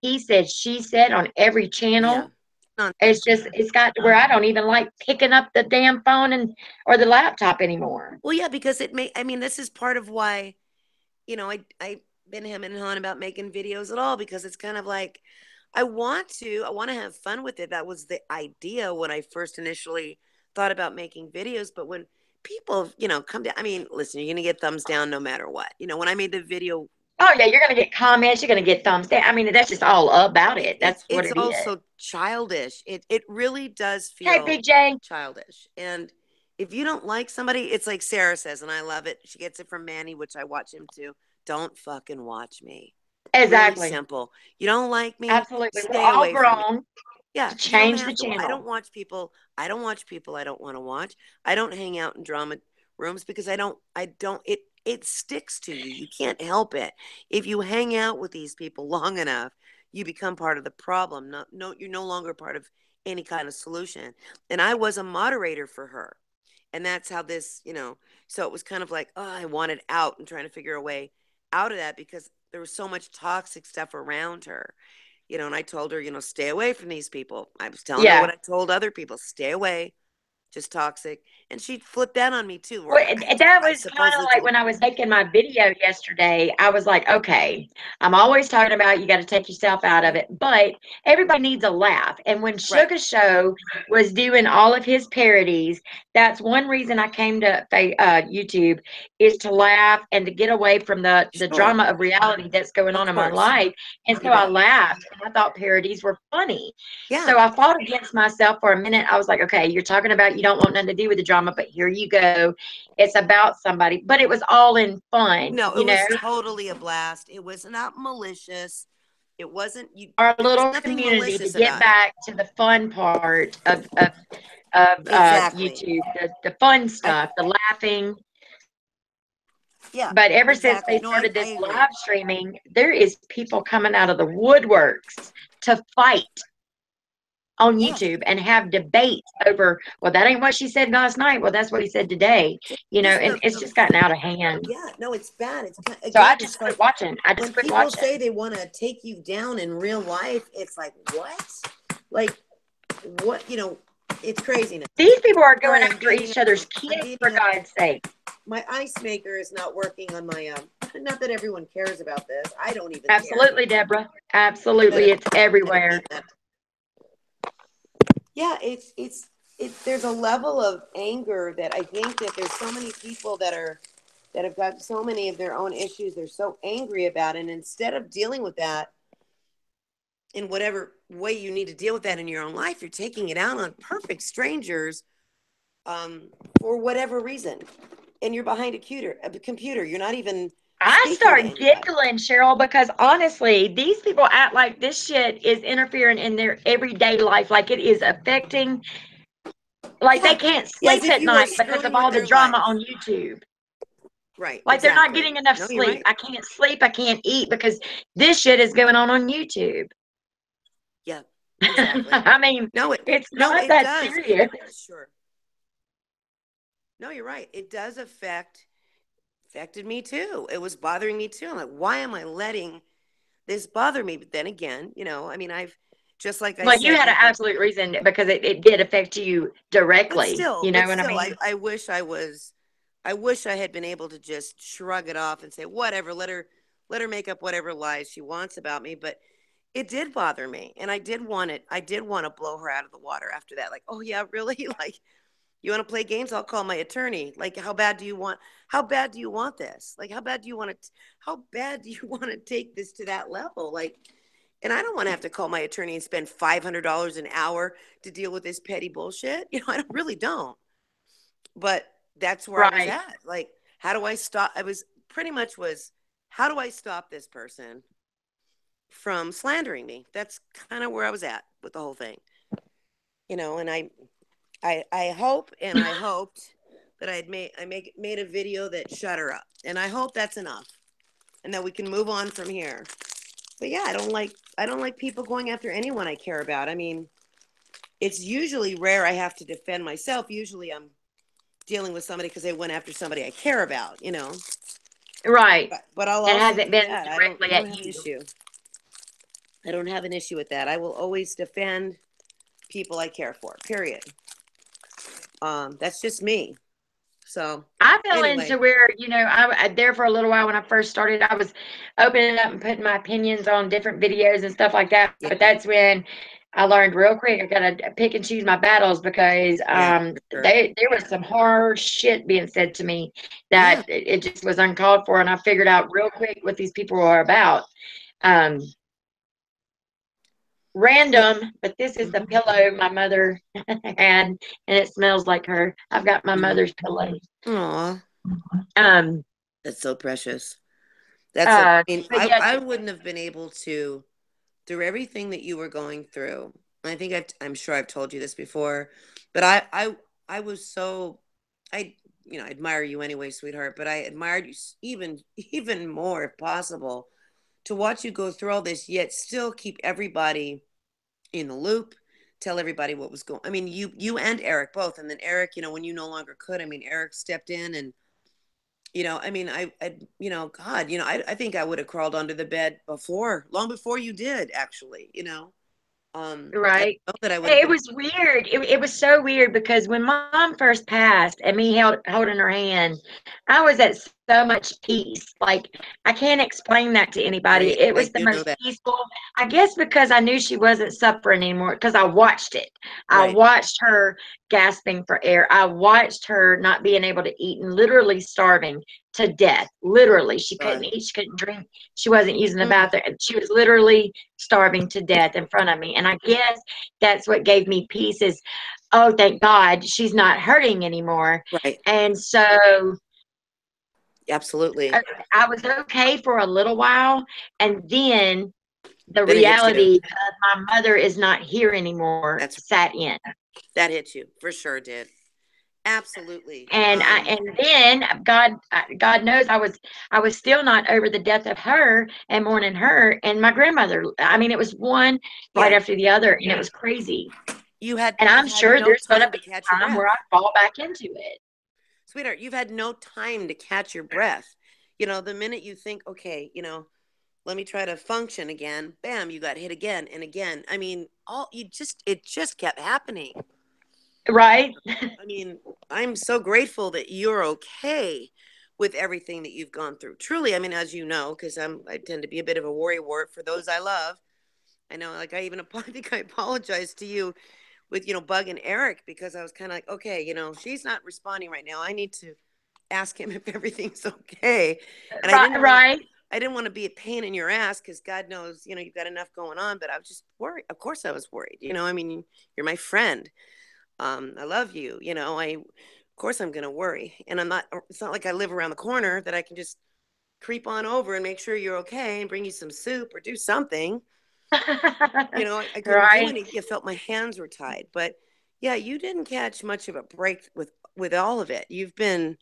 Speaker 1: he said, she said on every
Speaker 3: Yeah.
Speaker 1: channel.
Speaker 3: Nonsense.
Speaker 1: It's got to where I don't even like picking up the damn phone and or the laptop anymore.
Speaker 3: Well, yeah, because I mean, this is part of why, I've been hemming and hawing about making videos at all because it's kind of like I want to have fun with it. That was the idea when I first initially thought about making videos. But when people, come down, I mean, listen, you're going to get thumbs down no matter what. When I made the video,
Speaker 1: Oh yeah, you're gonna get comments, you're gonna get thumbs down. I mean, that's just all about it. That's what
Speaker 3: it's
Speaker 1: it is.
Speaker 3: also childish. It really does
Speaker 1: Hey,
Speaker 3: feel
Speaker 1: Big J.
Speaker 3: childish. And if you don't like somebody, it's like Sarah says, and I love it. She gets it from Manny, which I watch him too. Don't fucking watch me. Really
Speaker 1: Exactly.
Speaker 3: simple. You don't like me,
Speaker 1: Absolutely. We're
Speaker 3: stay
Speaker 1: all
Speaker 3: away from me.
Speaker 1: grown
Speaker 3: Yeah,
Speaker 1: to
Speaker 3: you don't
Speaker 1: change the
Speaker 3: have to. I
Speaker 1: channel.
Speaker 3: don't watch people. I don't watch people I don't want to watch. I don't hang out in drama rooms because it sticks to you. You can't help it. If you hang out with these people long enough, you become part of the problem. No, you're no longer part of any kind of solution. And I was a moderator for her. And that's how so it was kind of like, oh, I wanted out and trying to figure a way out of that because there was so much toxic stuff around her. And I told her, stay away from these people. I was telling her what
Speaker 1: Yeah.
Speaker 3: I told other people, stay away, just toxic. And she flipped that on me too.
Speaker 1: Well,
Speaker 3: Where
Speaker 1: that
Speaker 3: I
Speaker 1: was kind of
Speaker 3: supposedly
Speaker 1: like
Speaker 3: told,
Speaker 1: when I was making my video yesterday. I was like, okay, I'm always talking about you got to take yourself out of it, but everybody needs a laugh. And when
Speaker 3: right,
Speaker 1: Sugar Show was doing all of his parodies, that's one reason I came to YouTube is to laugh and to get away from the
Speaker 3: sure,
Speaker 1: drama of reality that's going
Speaker 3: of
Speaker 1: on in my
Speaker 3: course,
Speaker 1: life. And so
Speaker 3: you
Speaker 1: I
Speaker 3: bet.
Speaker 1: laughed and I thought parodies were funny.
Speaker 3: Yeah,
Speaker 1: So I fought against myself for a minute. I was like, okay, you're talking about you don't want nothing to do with the drama, but here you go. It's about somebody, but it was all in fun,
Speaker 3: no, it was totally a blast. It was not malicious. It wasn't you.
Speaker 1: our
Speaker 3: There was
Speaker 1: little
Speaker 3: nothing
Speaker 1: community to
Speaker 3: malicious
Speaker 1: get
Speaker 3: about it.
Speaker 1: back to the fun part of
Speaker 3: Exactly.
Speaker 1: YouTube, the fun
Speaker 3: I
Speaker 1: stuff, the laughing.
Speaker 3: Yeah,
Speaker 1: But ever since
Speaker 3: exactly.
Speaker 1: they
Speaker 3: No, I
Speaker 1: started this
Speaker 3: agree.
Speaker 1: live streaming, there is people coming out of the woodworks to fight on
Speaker 3: Yeah.
Speaker 1: YouTube and have debates over, well, that ain't what she said last night. Well, that's what he said today.
Speaker 3: Just
Speaker 1: And it's just gotten out of hand.
Speaker 3: yeah, no, it's bad.
Speaker 1: So I
Speaker 3: Again,
Speaker 1: just
Speaker 3: it's
Speaker 1: quit
Speaker 3: like
Speaker 1: watching. I just
Speaker 3: when
Speaker 1: quit
Speaker 3: people
Speaker 1: watching.
Speaker 3: say they want to take you down in real life, it's like, what? Like, what? It's craziness.
Speaker 1: These people are going
Speaker 3: Sorry,
Speaker 1: after each other's
Speaker 3: I'm
Speaker 1: kids, for
Speaker 3: beating up.
Speaker 1: God's sake.
Speaker 3: my ice maker is not working on my not that everyone cares about this. I don't even
Speaker 1: Absolutely,
Speaker 3: care.
Speaker 1: Deborah. Absolutely. It's everywhere.
Speaker 3: Yeah, it's there's a level of anger that I think that there's so many people that have got so many of their own issues they're so angry about, and instead of dealing with that in whatever way you need to deal with that in your own life, you're taking it out on perfect strangers for whatever reason. And you're behind a computer. You're not even
Speaker 1: I
Speaker 3: speaking to
Speaker 1: start
Speaker 3: anybody.
Speaker 1: giggling, Cheryl, because honestly, these people act like this shit is interfering in their everyday life, like it is affecting, like they can't
Speaker 3: Yeah, as
Speaker 1: sleep
Speaker 3: if
Speaker 1: at
Speaker 3: you are
Speaker 1: night because
Speaker 3: screwing
Speaker 1: of
Speaker 3: with
Speaker 1: all the
Speaker 3: their
Speaker 1: drama
Speaker 3: life.
Speaker 1: on YouTube.
Speaker 3: Right,
Speaker 1: Like they're not
Speaker 3: exactly.
Speaker 1: getting enough
Speaker 3: No, you're
Speaker 1: sleep.
Speaker 3: right.
Speaker 1: I can't sleep. I can't eat because this shit is going on YouTube.
Speaker 3: Yeah, exactly.
Speaker 1: I mean, it's not that
Speaker 3: does.
Speaker 1: serious.
Speaker 3: Sure. No, you're right. It does affected me too. It was bothering me too. I'm like, why am I letting this bother me? But then again, I mean, I've just like I
Speaker 1: Well, you
Speaker 3: said
Speaker 1: had an
Speaker 3: before,
Speaker 1: absolute reason because it did affect you directly. You know
Speaker 3: but
Speaker 1: what I
Speaker 3: still,
Speaker 1: mean?
Speaker 3: I wish I had been able to just shrug it off and say, whatever, let her make up whatever lies she wants about me. But it did bother me. And I did want to blow her out of the water after that. Like, oh yeah, really? Like, you want to play games? I'll call my attorney. Like, how bad do you want this? Like, how bad do you want to take this to that level? Like, and I don't want to have to call my attorney and spend $500 an hour to deal with this petty bullshit. I really don't. But that's where I was
Speaker 1: Right.
Speaker 3: at. Like, how do I stop? How do I stop this person from slandering me? That's kind of where I was at with the whole thing. And I hope and I hoped that made a video that shut her up. And I hope that's enough and that we can move on from here. But yeah, I don't like people going after anyone I care about. I mean, it's usually rare I have to defend myself. Usually I'm dealing with somebody because they went after somebody I care about,
Speaker 1: Right.
Speaker 3: But I'll
Speaker 1: It
Speaker 3: also
Speaker 1: hasn't
Speaker 3: do
Speaker 1: been
Speaker 3: that.
Speaker 1: directly
Speaker 3: I don't
Speaker 1: at
Speaker 3: have an
Speaker 1: you.
Speaker 3: issue. I don't have an issue with that. I will always defend people I care for. Period. That's just me. So
Speaker 1: I fell
Speaker 3: anyway,
Speaker 1: into where, I there for a little while when I first started. I was opening up and putting my opinions on different videos and stuff like that.
Speaker 3: yeah,
Speaker 1: But that's when I learned real quick I gotta pick and choose my battles because
Speaker 3: yeah, for sure.
Speaker 1: there was some hard shit being said to me
Speaker 3: Yeah.
Speaker 1: that it just was uncalled for, and I figured out real quick what these people are about. Um, Random, but this is the pillow my mother had, and it smells like her. I've got my mother's pillow.
Speaker 3: Aw,
Speaker 1: Um,
Speaker 3: that's so precious. That's so. I mean,
Speaker 1: but yeah,
Speaker 3: I wouldn't have been able to through everything that you were going through. I think I'm sure I've told you this before, but I was so I I admire you anyway, sweetheart. But I admired you even more, if possible, to watch you go through all this, yet still keep everybody in the loop, tell everybody what was going. I mean, you and Eric both, and then Eric, when you no longer could, I mean, Eric stepped in, and I mean, God, I think I would have crawled under the bed long before you did, actually, I
Speaker 1: right.
Speaker 3: know that I would have
Speaker 1: It
Speaker 3: been.
Speaker 1: was weird. It was so weird because when mom first passed and me holding her hand, I was at so much peace. Like, I can't explain that to anybody. It
Speaker 3: I
Speaker 1: was the
Speaker 3: do know
Speaker 1: most
Speaker 3: that.
Speaker 1: peaceful. I guess because I knew she wasn't suffering anymore because I watched it. I
Speaker 3: Right.
Speaker 1: watched her gasping for air. I watched her not being able to eat and literally starving to death. Literally, she couldn't
Speaker 3: God.
Speaker 1: eat. She couldn't drink. She wasn't using the
Speaker 3: Mm,
Speaker 1: bathroom. She was literally starving to death in front of me. And I guess that's what gave me peace is, oh, thank God she's not hurting anymore.
Speaker 3: right.
Speaker 1: And so
Speaker 3: Absolutely.
Speaker 1: I was okay for a little while. And then the
Speaker 3: Then it hits you.
Speaker 1: reality of my mother is not here anymore
Speaker 3: That's
Speaker 1: sat in.
Speaker 3: that hit you for sure. Did absolutely.
Speaker 1: And then God knows I was still not over the death of her and mourning her and my grandmother. I mean, it was one right
Speaker 3: Yeah.
Speaker 1: after the other, and it was crazy.
Speaker 3: You
Speaker 1: And I'm
Speaker 3: had
Speaker 1: sure
Speaker 3: no
Speaker 1: there's going to
Speaker 3: time
Speaker 1: be
Speaker 3: to catch
Speaker 1: a
Speaker 3: your
Speaker 1: time
Speaker 3: breath.
Speaker 1: where I fall back into it.
Speaker 3: Sweetheart, you've had no time to catch your breath. The minute you think, okay, let me try to function again, bam, you got hit again and again. I mean, it just kept happening.
Speaker 1: Right?
Speaker 3: I mean, I'm so grateful that you're okay with everything that you've gone through. Truly, I mean, as you know, because I tend to be a bit of a worrywart for those I love. I know, like I think I apologized to you with Bug and Eric, because I was kind of like, okay, she's not responding right now. I need to ask him if everything's okay. And
Speaker 1: Right, right.
Speaker 3: I didn't want to be a pain in your ass, because God knows, you've got enough going on. But I was just worried. Of course, I was worried. I mean, you're my friend. I love you. Of course I'm gonna worry, and I'm not. It's not like I live around the corner that I can just creep on over and make sure you're okay and bring you some soup or do something. I couldn't do
Speaker 1: Right.
Speaker 3: any. You felt my hands were tied, but yeah, you didn't catch much of a break with all of it. You've been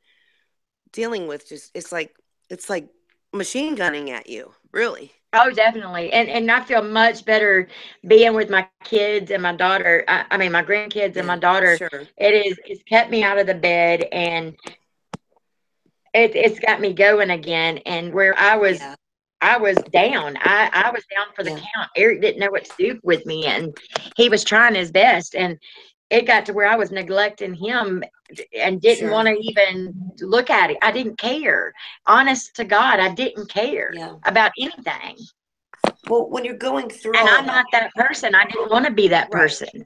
Speaker 3: dealing with just it's like machine gunning at you, really.
Speaker 1: Oh, definitely. And I feel much better being with my kids and my daughter. I mean, my grandkids and
Speaker 3: Yeah,
Speaker 1: my daughter.
Speaker 3: sure.
Speaker 1: It's kept me out of the bed, and it's got me going again. And where
Speaker 3: Yeah,
Speaker 1: I was down. I was down for the
Speaker 3: yeah,
Speaker 1: count. Eric didn't know what to do with me, and he was trying his best. And it got to where I was neglecting him and didn't
Speaker 3: sure.
Speaker 1: want to even look at it. I didn't care. Honest to God, I didn't care
Speaker 3: Yeah.
Speaker 1: about anything.
Speaker 3: Well, when you're going through
Speaker 1: And
Speaker 3: all
Speaker 1: I'm
Speaker 3: of that,
Speaker 1: not that person. I didn't want to be that
Speaker 3: right?
Speaker 1: person.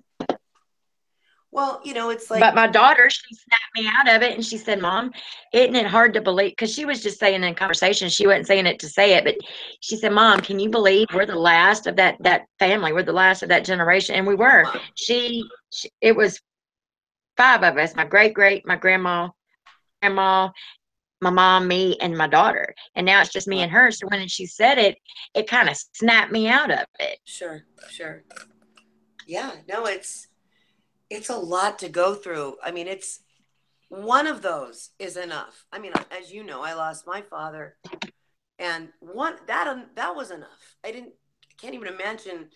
Speaker 3: Well, it's
Speaker 1: But
Speaker 3: like,
Speaker 1: my daughter, she snapped me out of it and she said, Mom, isn't it hard to believe? Because she was just saying in conversation, she wasn't saying it to say it, but she said, Mom, can you believe we're the last of that family? We're the last of that generation. And we were.
Speaker 3: wow,
Speaker 1: It was five of us, my grandma, my mom, me, and my daughter. And now it's just me
Speaker 3: wow.
Speaker 1: and her. So when she said it, it kind of snapped me out of it.
Speaker 3: Sure, sure. Yeah, no, it's a lot to go through. I mean, it's one of those is enough. I mean, as you know, I lost my father, and that was enough. I can't even imagine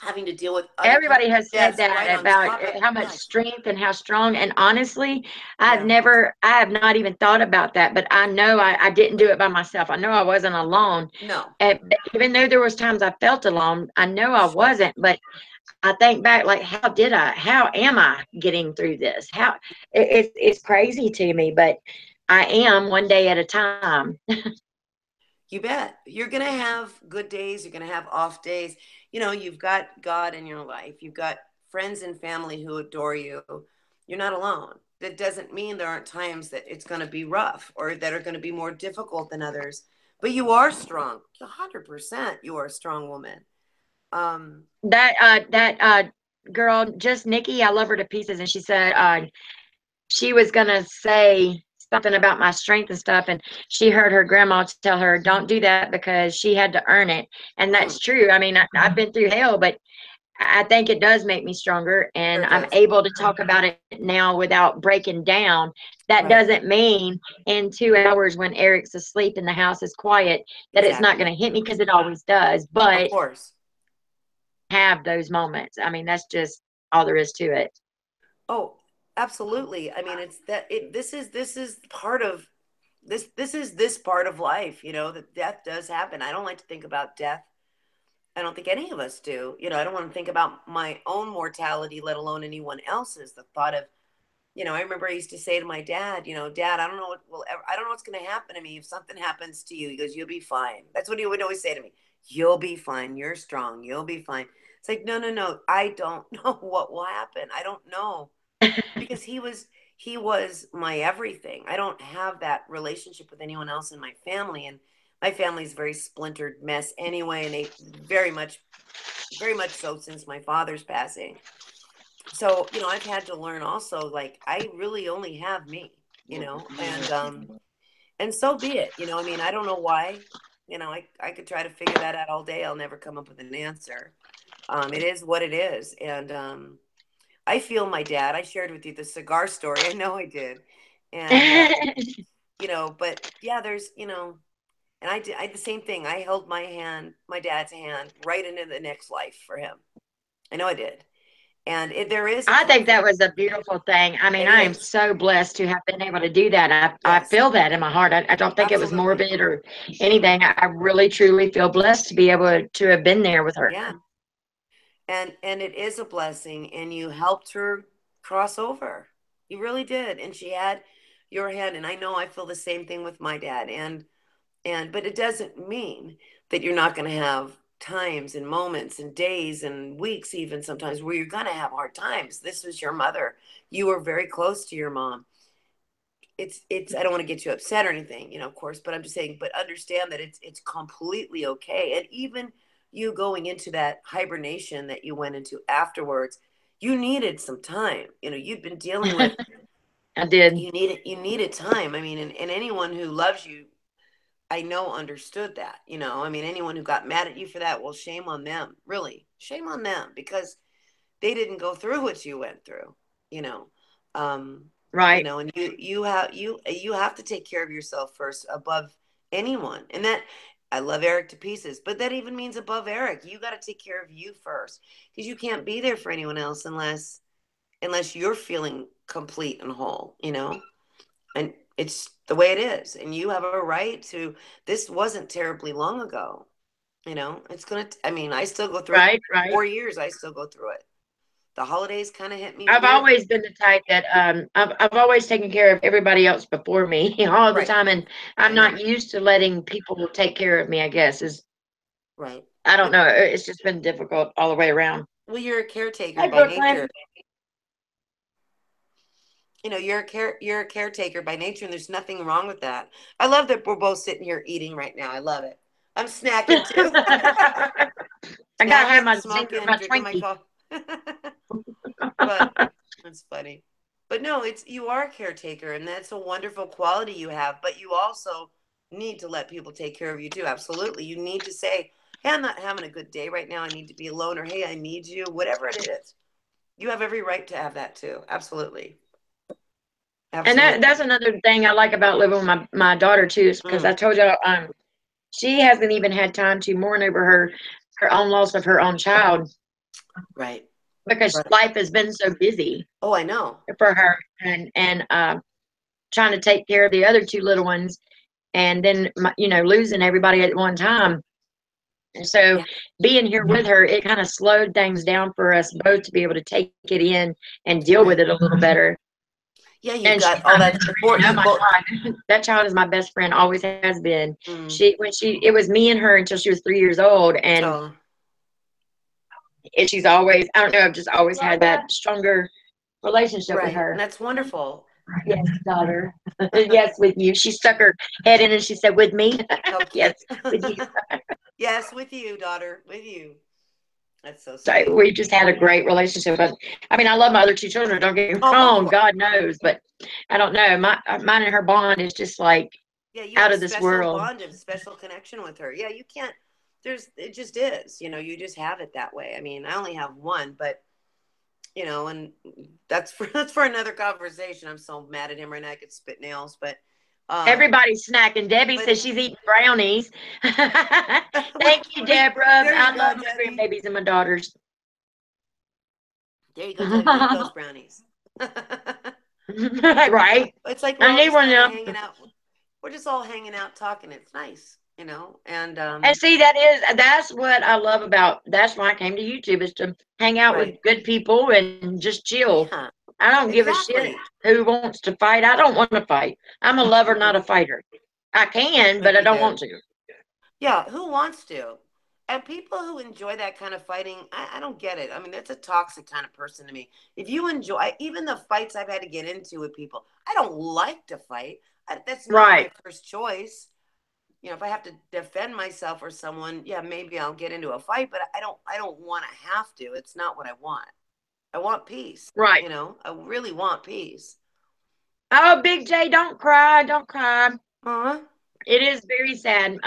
Speaker 3: having to deal with other people's
Speaker 1: Everybody has said
Speaker 3: deaths
Speaker 1: that
Speaker 3: right on
Speaker 1: about
Speaker 3: top of
Speaker 1: how much
Speaker 3: God.
Speaker 1: strength and how strong. And honestly,
Speaker 3: Yeah,
Speaker 1: I have not even thought about that, but I know I didn't do it by myself. I know I wasn't alone.
Speaker 3: no,
Speaker 1: And even though there was times I felt alone, I know I
Speaker 3: sure.
Speaker 1: wasn't, but I think back, like, how am I getting through this? It's crazy to me, but I am one day at a time.
Speaker 3: You bet. You're going to have good days. You're going to have off days. You've got God in your life. You've got friends and family who adore you. You're not alone. That doesn't mean there aren't times that it's going to be rough or that are going to be more difficult than others. But you are strong. 100% you are a strong woman. Um,
Speaker 1: That girl, just Nikki, I love her to pieces, and she said she was gonna say something about my strength and stuff, and she heard her grandma tell her, "Don't do that because she had to earn it," and
Speaker 3: mm,
Speaker 1: that's true. I mean, I've been through hell, but I think it does make me stronger,
Speaker 3: sure
Speaker 1: and I'm
Speaker 3: does.
Speaker 1: able to talk about it now without breaking down. That
Speaker 3: Right.
Speaker 1: doesn't mean in 2 hours when Eric's asleep and the house is quiet that it's not
Speaker 3: Exactly.
Speaker 1: going to hit me, because it always does.
Speaker 3: Of
Speaker 1: But
Speaker 3: course.
Speaker 1: have those moments. I mean, that's just all there is to it.
Speaker 3: Oh, absolutely. I mean, it's that it this is part of this is this part of life, that death does happen. I don't like to think about death. I don't think any of us do. I don't want to think about my own mortality, let alone anyone else's. The thought of, I remember I used to say to my dad, Dad, I don't know I don't know what's going to happen to me if something happens to you. He goes, you'll be fine. That's what he would always say to me. You'll be fine. You're strong. You'll be fine. It's like, no, no, no. I don't know what will happen. I don't know, because he was my everything. I don't have that relationship with anyone else in my family, and my family's a very splintered mess anyway, and they very much so since my father's passing. So, I've had to learn also, like, I really only have me, and so be it. I mean, I don't know why. I could try to figure that out all day. I'll never come up with an answer. It is what it is. And I feel my dad. I shared with you the cigar story. I know I did. And, but yeah, there's, and I did the same thing. I held my dad's hand, right into the next life for him. I know I did. And there is a
Speaker 1: I think
Speaker 3: comfort.
Speaker 1: that was a beautiful thing. I mean,
Speaker 3: It
Speaker 1: I am
Speaker 3: is.
Speaker 1: so blessed to have been able to do that. I
Speaker 3: Yes,
Speaker 1: feel that in my heart. I don't think it was
Speaker 3: absolutely.
Speaker 1: morbid or anything. I really, truly feel blessed to be able to have been there with her.
Speaker 3: Yeah. And it is a blessing, and you helped her cross over. You really did. And she had your hand. And I know I feel the same thing with my dad. But it doesn't mean that you're not going to have times and moments and days and weeks, even sometimes, where you're going to have hard times. This was your mother. You were very close to your mom. I don't want to get you upset or anything, of course, but I'm just saying, but understand that it's completely okay. And even you going into that hibernation that you went into afterwards, you needed some time. You'd been dealing with,
Speaker 1: I did.
Speaker 3: you needed time. I mean, and anyone who loves you, I know, understood that. I mean, anyone who got mad at you for that, well, shame on them. Really, shame on them, because they didn't go through what you went through. You know, um,
Speaker 1: Right.
Speaker 3: and you have to take care of yourself first, above anyone. And that, I love Eric to pieces, but that even means above Eric. You got to take care of you first, because you can't be there for anyone else unless you're feeling complete and whole. And it's the way it is. And you have a right to, this wasn't terribly long ago. I mean, I still go through it.
Speaker 1: Right. Right.
Speaker 3: 4 years, I still go through it. The holidays kind of hit me
Speaker 1: I've
Speaker 3: weird.
Speaker 1: always been the type that I've always taken care of everybody else before me all the
Speaker 3: Right.
Speaker 1: time, and
Speaker 3: I
Speaker 1: I'm
Speaker 3: know.
Speaker 1: not used to letting people take care of me. I guess is
Speaker 3: Right.
Speaker 1: I don't
Speaker 3: But,
Speaker 1: know. It's just been difficult all the way around.
Speaker 3: well, you're a caretaker
Speaker 1: Hi,
Speaker 3: by nature.
Speaker 1: Brooklyn.
Speaker 3: You're a caretaker by nature, and there's nothing wrong with that. I love that we're both sitting here eating right now. I love it. I'm snacking too.
Speaker 1: I gotta have
Speaker 3: Snacking,
Speaker 1: my zinger,
Speaker 3: smoking,
Speaker 1: my
Speaker 3: drinking my
Speaker 1: Twinkie.
Speaker 3: coffee. But it's funny. But no, you are a caretaker, and that's a wonderful quality you have. But you also need to let people take care of you too. Absolutely. You need to say, hey, I'm not having a good day right now. I need to be alone, or hey, I need you, whatever it is. You have every right to have that too. Absolutely.
Speaker 1: And
Speaker 3: Absolutely.
Speaker 1: that's another thing I like about living with my daughter too, is because
Speaker 3: Mm,
Speaker 1: I told you she hasn't even had time to mourn over her own loss of her own child
Speaker 3: right.
Speaker 1: because
Speaker 3: Right.
Speaker 1: life has been so busy
Speaker 3: Oh, I know.
Speaker 1: for her, and trying to take care of the other two little ones, and then losing everybody at one time. And so
Speaker 3: Yeah.
Speaker 1: being here with her, it kind of slowed things down for us both to be able to take it in and deal with
Speaker 3: Right.
Speaker 1: it a little better.
Speaker 3: Yeah, you've
Speaker 1: And she's
Speaker 3: got all
Speaker 1: my
Speaker 3: that
Speaker 1: best
Speaker 3: support.
Speaker 1: friend. Oh
Speaker 3: You
Speaker 1: my
Speaker 3: both.
Speaker 1: God, that child is my best friend. Always has been.
Speaker 3: Mm,
Speaker 1: It was me and her until she was 3 years old, and
Speaker 3: oh,
Speaker 1: she's always, I don't know, I've just always had that stronger relationship with
Speaker 3: right. And
Speaker 1: her.
Speaker 3: that's wonderful.
Speaker 1: Yes, daughter. Yes, with you. She stuck her head in and she said, "With me."
Speaker 3: How
Speaker 1: Yes,
Speaker 3: cute.
Speaker 1: with you.
Speaker 3: Yes, with you, daughter. With you. That's so
Speaker 1: So
Speaker 3: sweet.
Speaker 1: we just had a great relationship. But I mean, I love my other two children. Don't get me
Speaker 3: Oh, of
Speaker 1: wrong.
Speaker 3: course.
Speaker 1: God knows, but I don't know. Mine and her bond is just like
Speaker 3: Yeah, you have
Speaker 1: out
Speaker 3: a
Speaker 1: of this
Speaker 3: special
Speaker 1: world.
Speaker 3: bond, a special connection with her. Yeah, you can't. It just is. You just have it that way. I mean, I only have one, but and that's for another conversation. I'm so mad at him right now. I could spit nails, um,
Speaker 1: Everybody's snacking. Debbie
Speaker 3: but
Speaker 1: says she's eating brownies.
Speaker 3: we,
Speaker 1: Thank you, Deborah.
Speaker 3: there you
Speaker 1: I
Speaker 3: go,
Speaker 1: love my
Speaker 3: Debbie.
Speaker 1: grandbabies and my daughters.
Speaker 3: There you go, Debbie. Eat those brownies.
Speaker 1: Right.
Speaker 3: It's like we're
Speaker 1: I
Speaker 3: all
Speaker 1: need
Speaker 3: just
Speaker 1: one
Speaker 3: kind of
Speaker 1: of
Speaker 3: hanging
Speaker 1: them.
Speaker 3: out. We're just all hanging out, talking. It's nice. And
Speaker 1: And see, that's what I love about. That's why I came to YouTube, is to hang out with
Speaker 3: right,
Speaker 1: good people and just chill.
Speaker 3: yeah,
Speaker 1: I don't give a shit
Speaker 3: exactly.
Speaker 1: who wants to fight. I don't want to fight. I'm a lover, not a fighter. I can, but
Speaker 3: Look
Speaker 1: I
Speaker 3: at
Speaker 1: don't
Speaker 3: there.
Speaker 1: want to.
Speaker 3: Yeah, who wants to? And people who enjoy that kind of fighting, I don't get it. I mean, that's a toxic kind of person to me. If you enjoy, even the fights I've had to get into with people, I don't like to fight. That's not
Speaker 1: Right.
Speaker 3: my first choice. If I have to defend myself or someone, yeah, maybe I'll get into a fight, but I don't want to have to. It's not what I want. I want peace.
Speaker 1: Right.
Speaker 3: I really want peace.
Speaker 1: Oh, Big J, don't cry. Don't cry.
Speaker 3: Huh?
Speaker 1: It is very sad.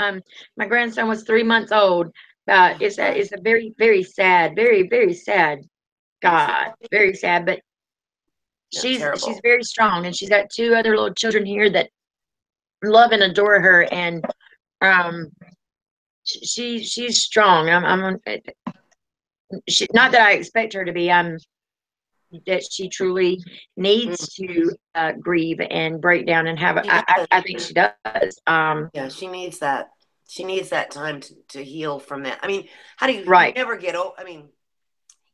Speaker 1: My grandson was 3 months old.
Speaker 3: Oh
Speaker 1: It's
Speaker 3: God,
Speaker 1: a very, very sad, very, very sad.
Speaker 3: it's
Speaker 1: God, very sad. But
Speaker 3: yeah,
Speaker 1: she's
Speaker 3: terrible.
Speaker 1: very strong, and she's got two other little children here that love and adore her, and um, she's strong. Not that I expect her to be. That she truly
Speaker 3: Mm,
Speaker 1: needs to grieve and break down and have.
Speaker 3: she does.
Speaker 1: I think she does.
Speaker 3: Yeah, she needs that. She needs that time to heal from that. I mean, how do you
Speaker 1: Right.
Speaker 3: never get over? I mean,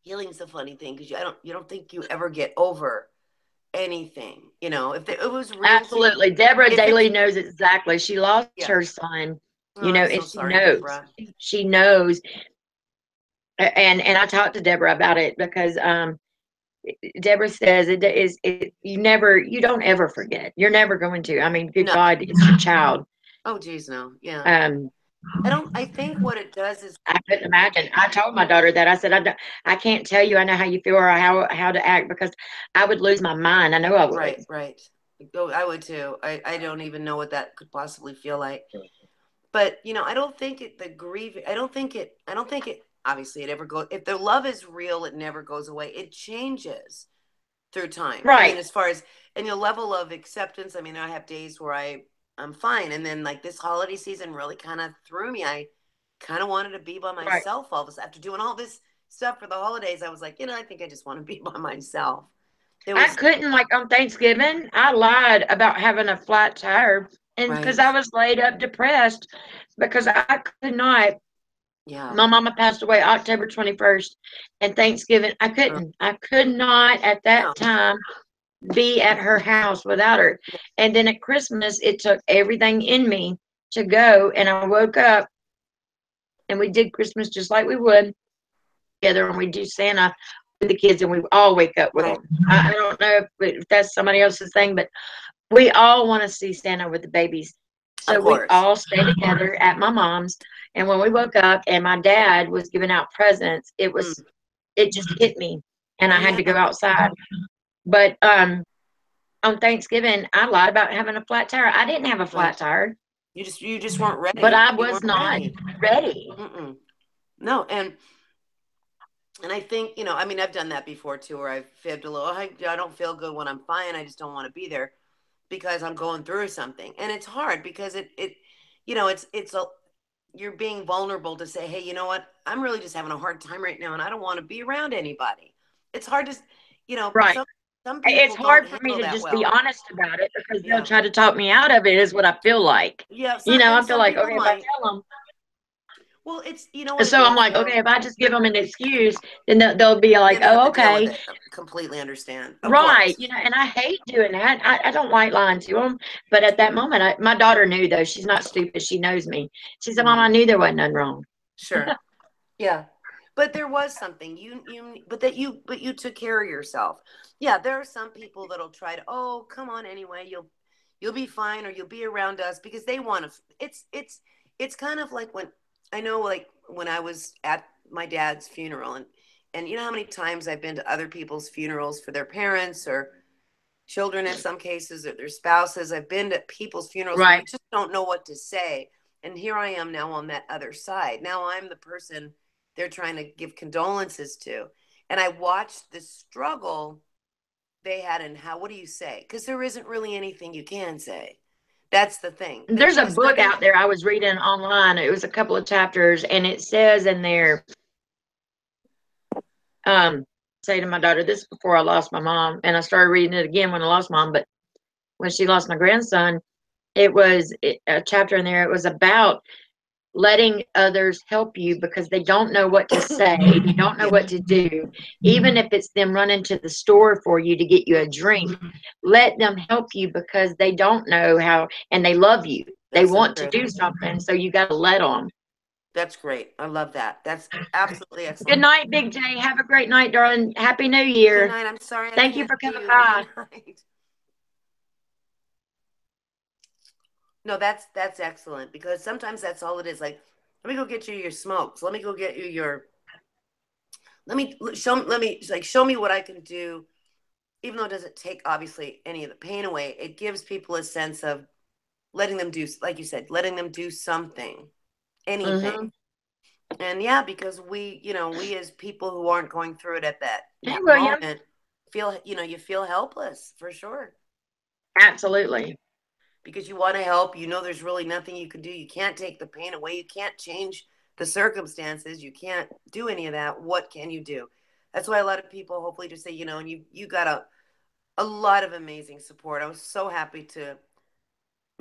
Speaker 3: healing's a funny thing because you don't think you ever get over anything, if it was real to you,
Speaker 1: Absolutely. Deborah
Speaker 3: if it's,
Speaker 1: Daly knows exactly. She lost
Speaker 3: yeah.
Speaker 1: her son,
Speaker 3: Oh, I'm
Speaker 1: and
Speaker 3: so
Speaker 1: she
Speaker 3: sorry,
Speaker 1: knows.
Speaker 3: Deborah.
Speaker 1: She knows. And I talked to Deborah about it because Deborah says you don't ever forget. You're never going to. I mean, good
Speaker 3: No.
Speaker 1: God, it's your child.
Speaker 3: Oh, geez, no. Yeah.
Speaker 1: Um,
Speaker 3: I think what it does is,
Speaker 1: I couldn't imagine. I told my daughter that. I said, I can't tell you I know how you feel or how to act because I would lose my mind. I know I would.
Speaker 3: right, right. Oh, I would too. I don't even know what that could possibly feel like. But, I don't think the grief, I don't think it, obviously it ever goes, if the love is real, it never goes away. It changes through time. I mean,
Speaker 1: Right.
Speaker 3: as far as, and your level of acceptance, I mean, I have days where I'm fine. And then like this holiday season really kind of threw me. I kind of wanted to be by
Speaker 1: Right.
Speaker 3: myself all of a sudden. After doing all this stuff for the holidays, I was like, I think I just want to be by myself. It
Speaker 1: I
Speaker 3: was
Speaker 1: couldn't, like, on Thanksgiving. I lied about having a flat tire, and because
Speaker 3: right.
Speaker 1: I was laid up depressed because I could not.
Speaker 3: Yeah.
Speaker 1: My mama passed away October 21st, and Thanksgiving I couldn't. I could not at
Speaker 3: No.
Speaker 1: that time be at her house without her. And then at Christmas, it took everything in me to go, and I woke up and we did Christmas just like we would together, and we do Santa with the kids, and we all wake up with
Speaker 3: Right.
Speaker 1: them. I don't know if that's somebody else's thing, but we all want to see Santa with the babies.
Speaker 3: Of
Speaker 1: So we
Speaker 3: course.
Speaker 1: all stayed together at my mom's. And when we woke up and my dad was giving out presents,
Speaker 3: Mm.
Speaker 1: it just hit me and I
Speaker 3: Oh
Speaker 1: had
Speaker 3: yeah.
Speaker 1: to go outside. But on Thanksgiving, I lied about having a flat tire. I didn't have a
Speaker 3: Right.
Speaker 1: flat tire,
Speaker 3: You just weren't
Speaker 1: but
Speaker 3: ready.
Speaker 1: I
Speaker 3: You
Speaker 1: was
Speaker 3: weren't
Speaker 1: not
Speaker 3: ready.
Speaker 1: ready.
Speaker 3: Mm-mm. No, and I think, I mean, I've done that before too, where I've fibbed a little. I don't feel good when I'm fine. I just don't want to be there because I'm going through something. And it's hard because it's you're being vulnerable to say, hey, you know what? I'm really just having a hard time right now and I don't want to be around anybody. It's hard to,
Speaker 1: Right.
Speaker 3: some
Speaker 1: It's
Speaker 3: people don't
Speaker 1: hard for me
Speaker 3: handle
Speaker 1: to
Speaker 3: that
Speaker 1: just be
Speaker 3: well.
Speaker 1: honest about it because they'll
Speaker 3: Yeah.
Speaker 1: try to talk me out of it, is what I feel like.
Speaker 3: Yeah.
Speaker 1: I
Speaker 3: And
Speaker 1: feel
Speaker 3: some
Speaker 1: like,
Speaker 3: people
Speaker 1: okay, if I
Speaker 3: might.
Speaker 1: tell them,
Speaker 3: Well, it's, what it
Speaker 1: so I'm
Speaker 3: is
Speaker 1: like,
Speaker 3: though.
Speaker 1: okay, if I just give them an excuse, then they'll be like,
Speaker 3: Then they have
Speaker 1: oh,
Speaker 3: to deal with
Speaker 1: okay.
Speaker 3: it. Completely understand. Of
Speaker 1: Right.
Speaker 3: course.
Speaker 1: And I hate doing that. I don't like lying to them. But at that moment, my daughter knew, though. She's not stupid. She knows me. She said, Mom, I
Speaker 3: Mhm.
Speaker 1: knew there wasn't nothing wrong.
Speaker 3: Sure. Yeah. But there was something but you took care of yourself. Yeah, there are some people that'll try to, oh, come on anyway, you'll be fine or you'll be around us because they want to. It's kind of like when I know, like when I was at my dad's funeral, and you know how many times I've been to other people's funerals for their parents or children in some cases or their spouses. I've been to people's funerals where you
Speaker 1: Right.
Speaker 3: just don't know what to say. And here I am now on that other side. Now I'm the person they're trying to give condolences to. And I watched the struggle they had and how, what do you say? Because there isn't really anything you can say. That's the thing.
Speaker 1: There's a
Speaker 3: There's
Speaker 1: book
Speaker 3: nothing.
Speaker 1: out there I was reading online. It was a couple of chapters, and it says in there, um, say to my daughter, this is before I lost my mom, and I started reading it again when I lost mom, but when she lost my grandson, it was a chapter in there. It was about letting others help you because they don't know what to say. They don't know
Speaker 3: Yeah,
Speaker 1: what to do. Even if it's them running to the store for you to get you a drink, let them help you because they don't know how and they love you. They
Speaker 3: that's the
Speaker 1: want to
Speaker 3: truth.
Speaker 1: do something. So you got to let them.
Speaker 3: That's great. I love that. That's absolutely
Speaker 1: Good
Speaker 3: excellent.
Speaker 1: night, Big J. Have a great night, darling. Happy New
Speaker 3: Good
Speaker 1: Year.
Speaker 3: night. I'm sorry I
Speaker 1: Thank you
Speaker 3: can't
Speaker 1: for
Speaker 3: see
Speaker 1: coming
Speaker 3: you, but
Speaker 1: by.
Speaker 3: good night. No, that's excellent because sometimes that's all it is. Like, let me go get you your smokes. Let me go get you your. Let me show. Let me like show me what I can do. Even though it doesn't take obviously any of the pain away, it gives people a sense of letting them do, like you said, letting them do something, anything.
Speaker 1: Mm-hmm.
Speaker 3: And yeah, because we as people who aren't going through it at that
Speaker 1: Hey,
Speaker 3: that
Speaker 1: William.
Speaker 3: moment feel, you feel helpless for sure
Speaker 1: Absolutely.
Speaker 3: because you want to help. There's really nothing you can do. You can't take the pain away. You can't change the circumstances. You can't do any of that. What can you do? That's why a lot of people hopefully just say, and you got a lot of amazing support. I was so happy to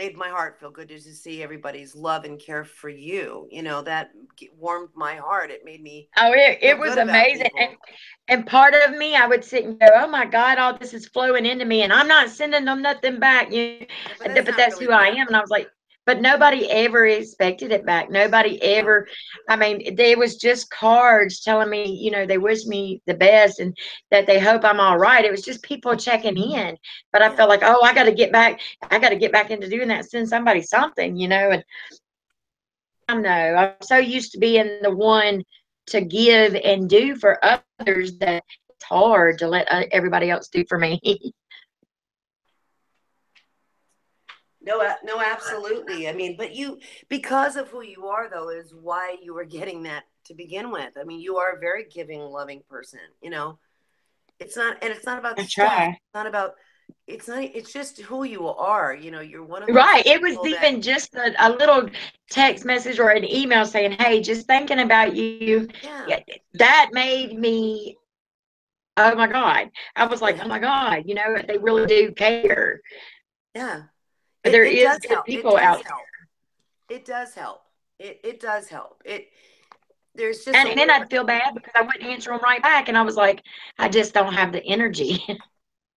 Speaker 3: made my heart feel good just to see everybody's love and care for you. You know, that warmed my heart. It made me
Speaker 1: Oh,
Speaker 3: feel
Speaker 1: it was
Speaker 3: good about
Speaker 1: amazing.
Speaker 3: people.
Speaker 1: And part of me, I would sit and go, oh my God, all this is flowing into me, and I'm not sending them nothing back. You
Speaker 3: Yeah, but
Speaker 1: know,
Speaker 3: that's
Speaker 1: but
Speaker 3: not
Speaker 1: that's
Speaker 3: really
Speaker 1: who I
Speaker 3: bad.
Speaker 1: am. And I was like, but nobody ever expected it back. Nobody
Speaker 3: No.
Speaker 1: ever, I mean, it was just cards telling me, you know, they wish me the best and that they hope I'm all right. It was just people checking in. But I
Speaker 3: Yeah.
Speaker 1: felt like, oh, I got to get back. I got to get back into doing that, send somebody something, you know. And I know I'm so used to being the one to give and do for others that it's hard to let everybody else do for me.
Speaker 3: No, no, absolutely. I mean, but you, because of who you are, though, is why you were getting that to begin with. I mean, you are a very giving, loving person. You know, it's not, and it's not about
Speaker 1: I
Speaker 3: stuff.
Speaker 1: try.
Speaker 3: It's not about. It's not. It's just who you are. You know, you're one of those
Speaker 1: Right. It was
Speaker 3: people that.
Speaker 1: even just a little text message or an email saying, hey, just thinking about you.
Speaker 3: Yeah.
Speaker 1: Yeah, that made me, oh my God. I was like,
Speaker 3: Yeah.
Speaker 1: oh my God, you know, they really do care.
Speaker 3: Yeah.
Speaker 1: There
Speaker 3: It
Speaker 1: is
Speaker 3: does
Speaker 1: good
Speaker 3: help. It
Speaker 1: people
Speaker 3: does
Speaker 1: out
Speaker 3: help. It does help. It does help. There's just
Speaker 1: there.
Speaker 3: a
Speaker 1: And then
Speaker 3: little,
Speaker 1: I'd feel bad because I wouldn't answer them right back. And I was like, I just don't have the energy.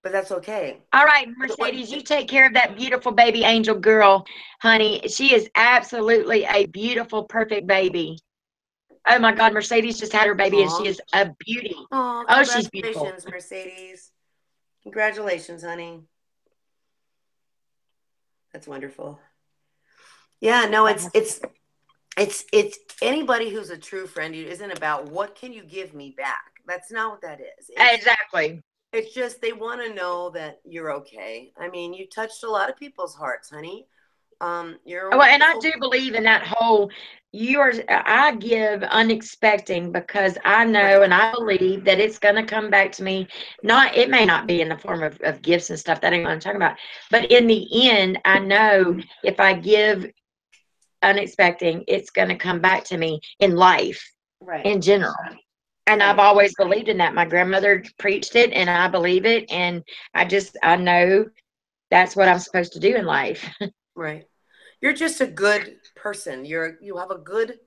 Speaker 3: but that's okay.
Speaker 1: All right,
Speaker 3: What?
Speaker 1: Mercedes, you take care of that beautiful baby angel girl, honey. She is absolutely a beautiful, perfect baby. Oh my God, Mercedes just had her baby and she
Speaker 3: Oh,
Speaker 1: is a beauty.
Speaker 3: oh,
Speaker 1: Oh, she's beautiful.
Speaker 3: congratulations, Mercedes. Congratulations, honey. That's wonderful. Yeah, no, it's anybody who's a true friend isn't about what can you give me back. That's not what that is.
Speaker 1: Exactly.
Speaker 3: It's just they want to know that you're okay. I mean, you touched a lot of people's hearts, honey. You're a
Speaker 1: Well, and I
Speaker 3: wonderful.
Speaker 1: do believe in that whole I give unexpected because I know
Speaker 3: Right,
Speaker 1: and I believe that it's going to come back to me. Not, it may not be in the form of gifts and stuff. That ain't what I'm talking about. But in the end, I know if I give unexpected, it's going to come back to me in life
Speaker 3: right,
Speaker 1: in general. And I've
Speaker 3: right,
Speaker 1: always believed in that. My grandmother preached it and I believe it. And I know that's what I'm supposed to do in life.
Speaker 3: right. You're just a good person. You have a good,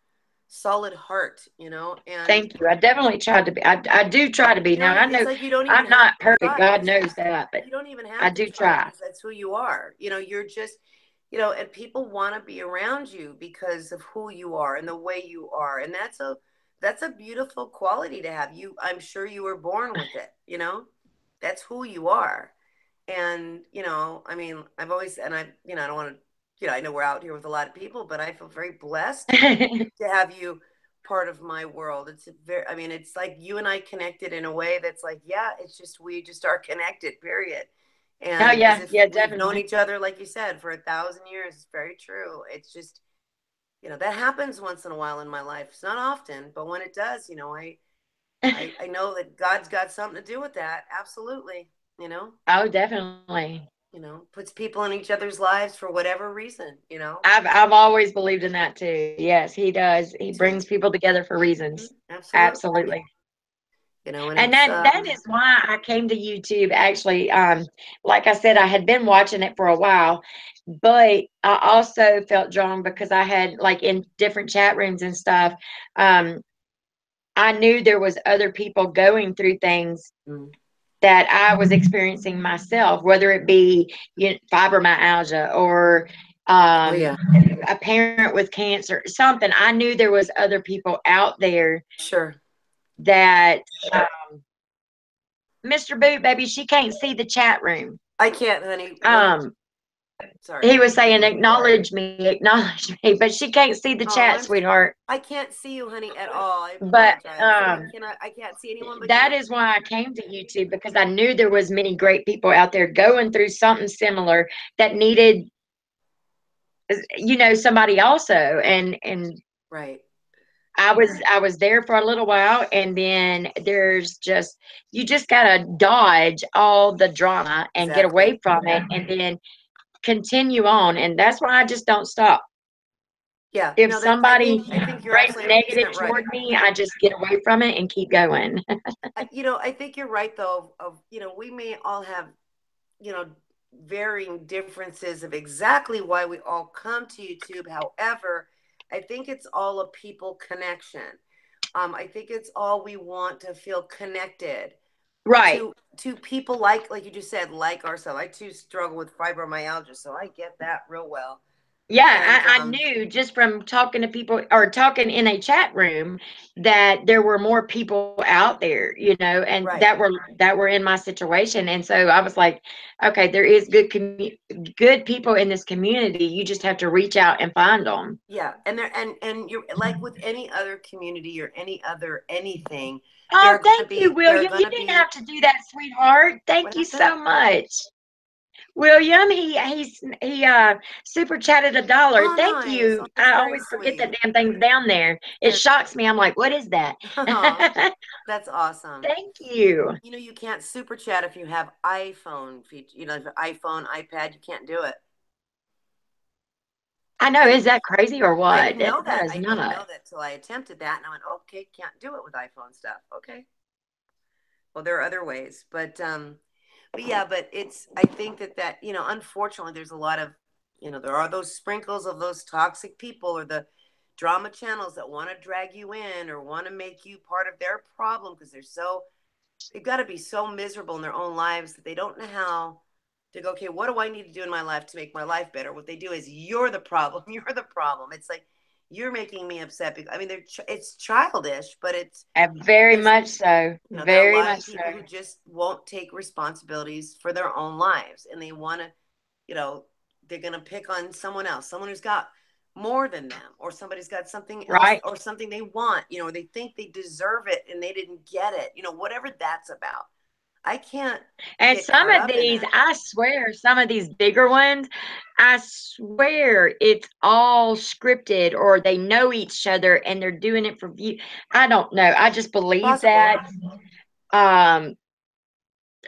Speaker 3: solid heart, you know, and
Speaker 1: Thank you. I definitely tried to be. I do try to be.
Speaker 3: you
Speaker 1: Now,
Speaker 3: don't.
Speaker 1: I
Speaker 3: It's
Speaker 1: know
Speaker 3: like you don't even
Speaker 1: I'm
Speaker 3: have
Speaker 1: not
Speaker 3: to
Speaker 1: perfect.
Speaker 3: try
Speaker 1: God
Speaker 3: because
Speaker 1: knows that, but
Speaker 3: you don't even
Speaker 1: I
Speaker 3: have to
Speaker 1: do
Speaker 3: try
Speaker 1: try.
Speaker 3: because that's who you are. You know, you're just, you know, and people want to be around you because of who you are and the way you are, and that's a beautiful quality to have. You, I'm sure you were born with it. You know, that's who you are, and you know, I mean, I've always, and I, you know, I don't want to, you know, I know we're out here with a lot of people, but I feel very blessed to have you part of my world. It's a very, I mean, it's like you and I connected in a way that's like, yeah, it's just, we just are connected, period.
Speaker 1: Oh
Speaker 3: And as
Speaker 1: yeah,
Speaker 3: if
Speaker 1: yeah,
Speaker 3: we've known
Speaker 1: definitely.
Speaker 3: each other, like you said, for 1,000 years. It's very true. It's just, you know, that happens once in a while in my life. It's not often, but when it does, you know, I know that God's got something to do with that. Absolutely. You know,
Speaker 1: Oh, definitely.
Speaker 3: puts people in each other's lives for whatever reason, you know,
Speaker 1: I've always believed in that too. Yes, he does. He
Speaker 3: me too.
Speaker 1: brings people together for
Speaker 3: Mhm.
Speaker 1: reasons.
Speaker 3: Absolutely.
Speaker 1: Absolutely.
Speaker 3: You know, and
Speaker 1: And
Speaker 3: it's,
Speaker 1: that is why I came to YouTube actually. Like I said, I had been watching it for a while, but I also felt drawn because I had like in different chat rooms and stuff. Um, I knew there was other people going through things
Speaker 3: mm,
Speaker 1: that I was experiencing myself, whether it be, you know, fibromyalgia or
Speaker 3: oh,
Speaker 1: um,
Speaker 3: yeah,
Speaker 1: a parent with cancer, something. I knew there was other people out there
Speaker 3: sure.
Speaker 1: that Mr. Boot, baby, she can't see the chat room.
Speaker 3: I can't, honey. Let me.
Speaker 1: Um,
Speaker 3: Sorry.
Speaker 1: he was saying, acknowledge me, but she can't see the
Speaker 3: Oh,
Speaker 1: chat, sweetheart.
Speaker 3: I can't see you, honey, at all. I
Speaker 1: But
Speaker 3: apologize. I can't see anyone but
Speaker 1: that
Speaker 3: you.
Speaker 1: is why I came to YouTube because I knew there was many great people out there going through something similar that needed, you know, somebody also. And
Speaker 3: Right.
Speaker 1: I was there for a little while, and then there's just you just gotta dodge all the drama and get
Speaker 3: Exactly.
Speaker 1: away from it, and then continue on. And that's why I just don't stop.
Speaker 3: Yeah.
Speaker 1: If
Speaker 3: No, that's.
Speaker 1: somebody
Speaker 3: I think you're
Speaker 1: brings
Speaker 3: absolutely
Speaker 1: negative
Speaker 3: 100% right.
Speaker 1: toward me, I just get away from it and keep going.
Speaker 3: You know, I think you're right though. Of, you know, we may all have, you know, varying differences of exactly why we all come to YouTube. However, I think it's all a people connection. I think it's all we want to feel connected
Speaker 1: Right.
Speaker 3: to people like you just said, like ourselves. I too struggle with fibromyalgia, so I get that real well. And
Speaker 1: Yeah, I knew just from talking to people or talking in a chat room that there were more people out there, and
Speaker 3: right.
Speaker 1: that were in my situation. And so I was like, okay, there is good people in this community. You just have to reach out and find them.
Speaker 3: Yeah, and there and you're like with any other community or any other anything,
Speaker 1: Oh, thank you,
Speaker 3: there are
Speaker 1: William. You
Speaker 3: gonna
Speaker 1: didn't
Speaker 3: be
Speaker 1: have to do that, sweetheart.
Speaker 3: what
Speaker 1: Thank you
Speaker 3: happened?
Speaker 1: so much. William, he super chatted $1.
Speaker 3: Oh,
Speaker 1: Thank
Speaker 3: nice.
Speaker 1: you.
Speaker 3: Oh, that's
Speaker 1: I
Speaker 3: very
Speaker 1: always forget that
Speaker 3: sweet.
Speaker 1: damn thing's down there. It
Speaker 3: That's
Speaker 1: shocks me. I'm like, what is that?
Speaker 3: oh, that's awesome.
Speaker 1: Thank you.
Speaker 3: You know, you can't super chat if you have iPhone feature. You know, if iPhone, iPad, you can't do it.
Speaker 1: I know.
Speaker 3: I
Speaker 1: Is
Speaker 3: didn't.
Speaker 1: that crazy or
Speaker 3: I
Speaker 1: what?
Speaker 3: didn't know
Speaker 1: That
Speaker 3: that.
Speaker 1: is
Speaker 3: I didn't
Speaker 1: not.
Speaker 3: know that till I attempted that, and I went, okay, can't do it with iPhone stuff. Okay. Well, there are other ways, but yeah, but it's. I think that unfortunately, there's a lot of, there are those sprinkles of those toxic people or the drama channels that want to drag you in or want to make you part of their problem because they've got to be so miserable in their own lives that they don't know how to go, okay, what do I need to do in my life to make my life better? What they do is, you're the problem. You're the problem. It's like, you're making me upset. Because, I mean, it's childish, but
Speaker 1: Very
Speaker 3: there's,
Speaker 1: much so.
Speaker 3: there are a
Speaker 1: Very
Speaker 3: lot
Speaker 1: much
Speaker 3: of
Speaker 1: so.
Speaker 3: people who just won't take responsibilities for their own lives. And they want to, you know, they're going to pick on someone who's got more than them, or somebody's got something else
Speaker 1: Right.
Speaker 3: or something they want, or they think they deserve it and they didn't get it, whatever that's about. I can't
Speaker 1: And
Speaker 3: get
Speaker 1: some
Speaker 3: caught
Speaker 1: of
Speaker 3: up in
Speaker 1: these,
Speaker 3: that.
Speaker 1: I swear, some of these bigger ones, I swear it's all scripted or they know each other and they're doing it for view. I don't know. I just believe
Speaker 3: Possible.
Speaker 1: that. Um,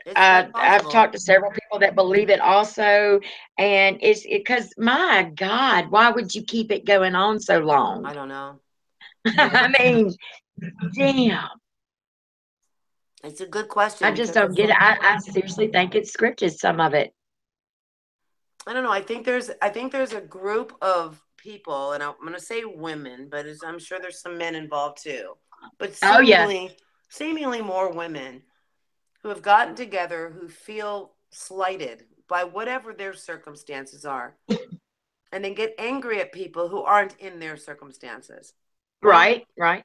Speaker 3: It's very
Speaker 1: I've
Speaker 3: possible.
Speaker 1: talked to several people that believe it also. And it's because, my God, why would you keep it going on so long?
Speaker 3: I don't know.
Speaker 1: I mean, damn.
Speaker 3: It's a good
Speaker 1: I
Speaker 3: question
Speaker 1: just
Speaker 3: because
Speaker 1: don't
Speaker 3: it's
Speaker 1: get it. I seriously think it's scripted, some of it.
Speaker 3: I don't know. I think there's a group of people, and I'm going to say women, but I'm sure there's some men involved too. But
Speaker 1: Oh, yeah.
Speaker 3: seemingly more women who have gotten together who feel slighted by whatever their circumstances are, and then get angry at people who aren't in their circumstances. Well,
Speaker 1: Right, right.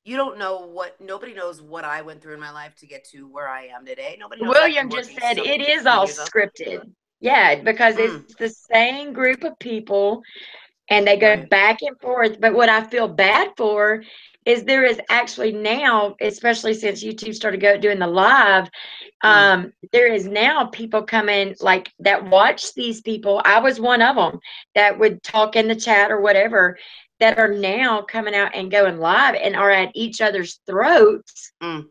Speaker 3: you don't know nobody knows what I went through in my life to get to where I am today. Nobody knows I've been
Speaker 1: William just
Speaker 3: working
Speaker 1: said
Speaker 3: so
Speaker 1: it is
Speaker 3: many
Speaker 1: all
Speaker 3: years on.
Speaker 1: scripted. Yeah, because it's
Speaker 3: Mm,
Speaker 1: the same group of people and they go
Speaker 3: right.
Speaker 1: back and forth. But what I feel bad for is there is actually now, especially since YouTube started doing the live,
Speaker 3: Mm,
Speaker 1: there is now people coming like that watch these people. I was one of them that would talk in the chat or whatever that are now coming out and going live and are at each other's throats
Speaker 3: mm,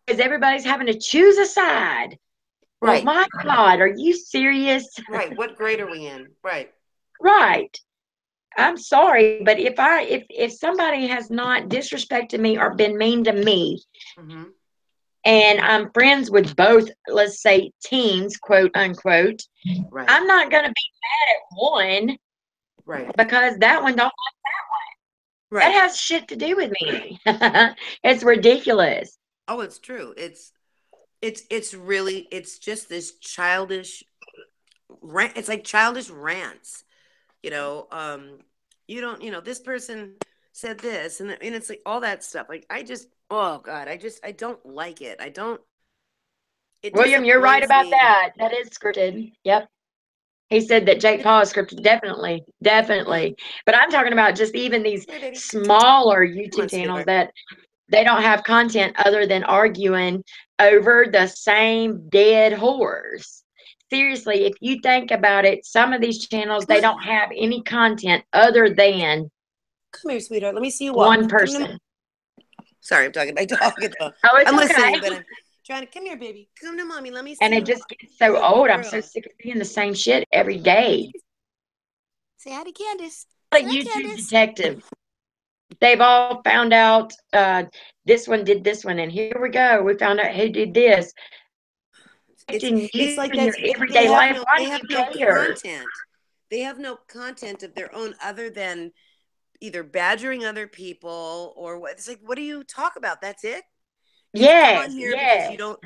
Speaker 1: because everybody's having to choose a side. Well,
Speaker 3: right.
Speaker 1: my God, are you serious?
Speaker 3: Right. What grade are we in? Right.
Speaker 1: Right. I'm sorry, but if somebody has not disrespected me or been mean to me,
Speaker 3: Mm-hmm.
Speaker 1: and I'm friends with both, let's say teens, quote unquote,
Speaker 3: Right.
Speaker 1: I'm not gonna be mad at one
Speaker 3: Right.
Speaker 1: because that one don't that
Speaker 3: Right.
Speaker 1: has shit to do with me. It's ridiculous.
Speaker 3: Oh, it's true. It's really it's just this childish rant. It's like childish rants. You know, you don't. This person said this, and it's like all that stuff. Like oh God, I don't like it. I don't. It
Speaker 1: William, you're right
Speaker 3: disappoints
Speaker 1: about
Speaker 3: me.
Speaker 1: that. That is scripted. Yep. He said that Jake
Speaker 3: It's
Speaker 1: Paul is scripted. Definitely,
Speaker 3: mm,
Speaker 1: definitely. But I'm talking about just even these
Speaker 3: come here, baby.
Speaker 1: smaller
Speaker 3: Come on,
Speaker 1: YouTube channels
Speaker 3: sweetheart.
Speaker 1: that they don't have content other than arguing over the same dead horse. Seriously, if you think about it, some of these channels they don't have any content other than
Speaker 3: Come here, sweetheart. Let me see you
Speaker 1: one
Speaker 3: walk. Come to.
Speaker 1: person.
Speaker 3: Sorry, I'm talking to my dog.
Speaker 1: Oh, it's
Speaker 3: I'm
Speaker 1: okay.
Speaker 3: listening, but I'm trying to come here, baby. Come to mommy. Let me
Speaker 1: And
Speaker 3: see
Speaker 1: it
Speaker 3: you
Speaker 1: just
Speaker 3: walk.
Speaker 1: gets so
Speaker 3: Good
Speaker 1: old. I'm so
Speaker 3: girl.
Speaker 1: sick of seeing the same shit every day.
Speaker 3: Say hi to Candace.
Speaker 1: A
Speaker 3: Say hi,
Speaker 1: YouTube
Speaker 3: Candace.
Speaker 1: detective. They've all found out this one did this one, and here we go. We found out who did this. affecting
Speaker 3: it's
Speaker 1: you
Speaker 3: like
Speaker 1: in your
Speaker 3: that's
Speaker 1: everyday life. Why
Speaker 3: they
Speaker 1: do
Speaker 3: have
Speaker 1: you
Speaker 3: no
Speaker 1: care?
Speaker 3: content. They have no content of their own other than either badgering other people or what. It's like, what do you talk about? That's it. You just come on
Speaker 1: Yes,
Speaker 3: here because you
Speaker 1: yes.
Speaker 3: don't,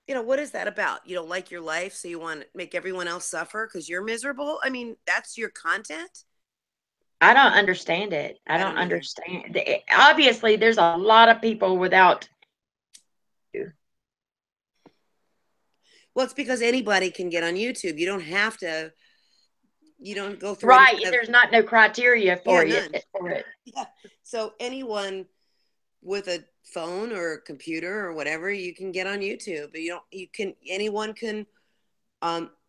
Speaker 3: what is that about? You don't like your life, so you want to make everyone else suffer because you're miserable. I mean, that's your content.
Speaker 1: I don't understand it. I
Speaker 3: I
Speaker 1: don't
Speaker 3: don't either.
Speaker 1: understand. Obviously, there's a lot of people without.
Speaker 3: Well, it's because anybody can get on YouTube. You don't have to. You don't go through any
Speaker 1: Right.
Speaker 3: kind of,
Speaker 1: There's not no criteria
Speaker 3: yeah,
Speaker 1: for it.
Speaker 3: none. Yeah. So anyone with a phone or a computer or whatever, you can get on YouTube. Anyone can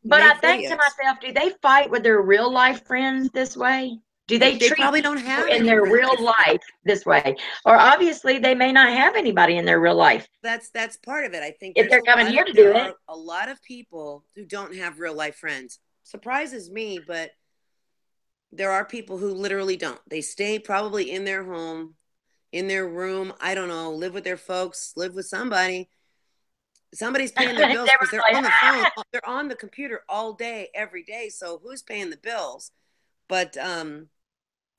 Speaker 1: But I
Speaker 3: make
Speaker 1: think to
Speaker 3: videos.
Speaker 1: myself, do they fight with their real life friends this way? Do they
Speaker 3: They
Speaker 1: treat
Speaker 3: probably don't
Speaker 1: people
Speaker 3: have
Speaker 1: in
Speaker 3: any
Speaker 1: their
Speaker 3: real
Speaker 1: real
Speaker 3: life friends.
Speaker 1: life this way? Or obviously they may not have anybody in their real life
Speaker 3: That's part of it. I think
Speaker 1: if they're coming here to do
Speaker 3: there
Speaker 1: it.
Speaker 3: are a lot of people who don't have real life friends. Surprises me, but there are people who literally don't. They stay probably in their home, in their room, I don't know, live with their folks, live with somebody. Somebody's paying their
Speaker 1: They
Speaker 3: bills because
Speaker 1: were
Speaker 3: they're
Speaker 1: like,
Speaker 3: on the phone, they're on the computer all day, every day. So who's paying the bills? But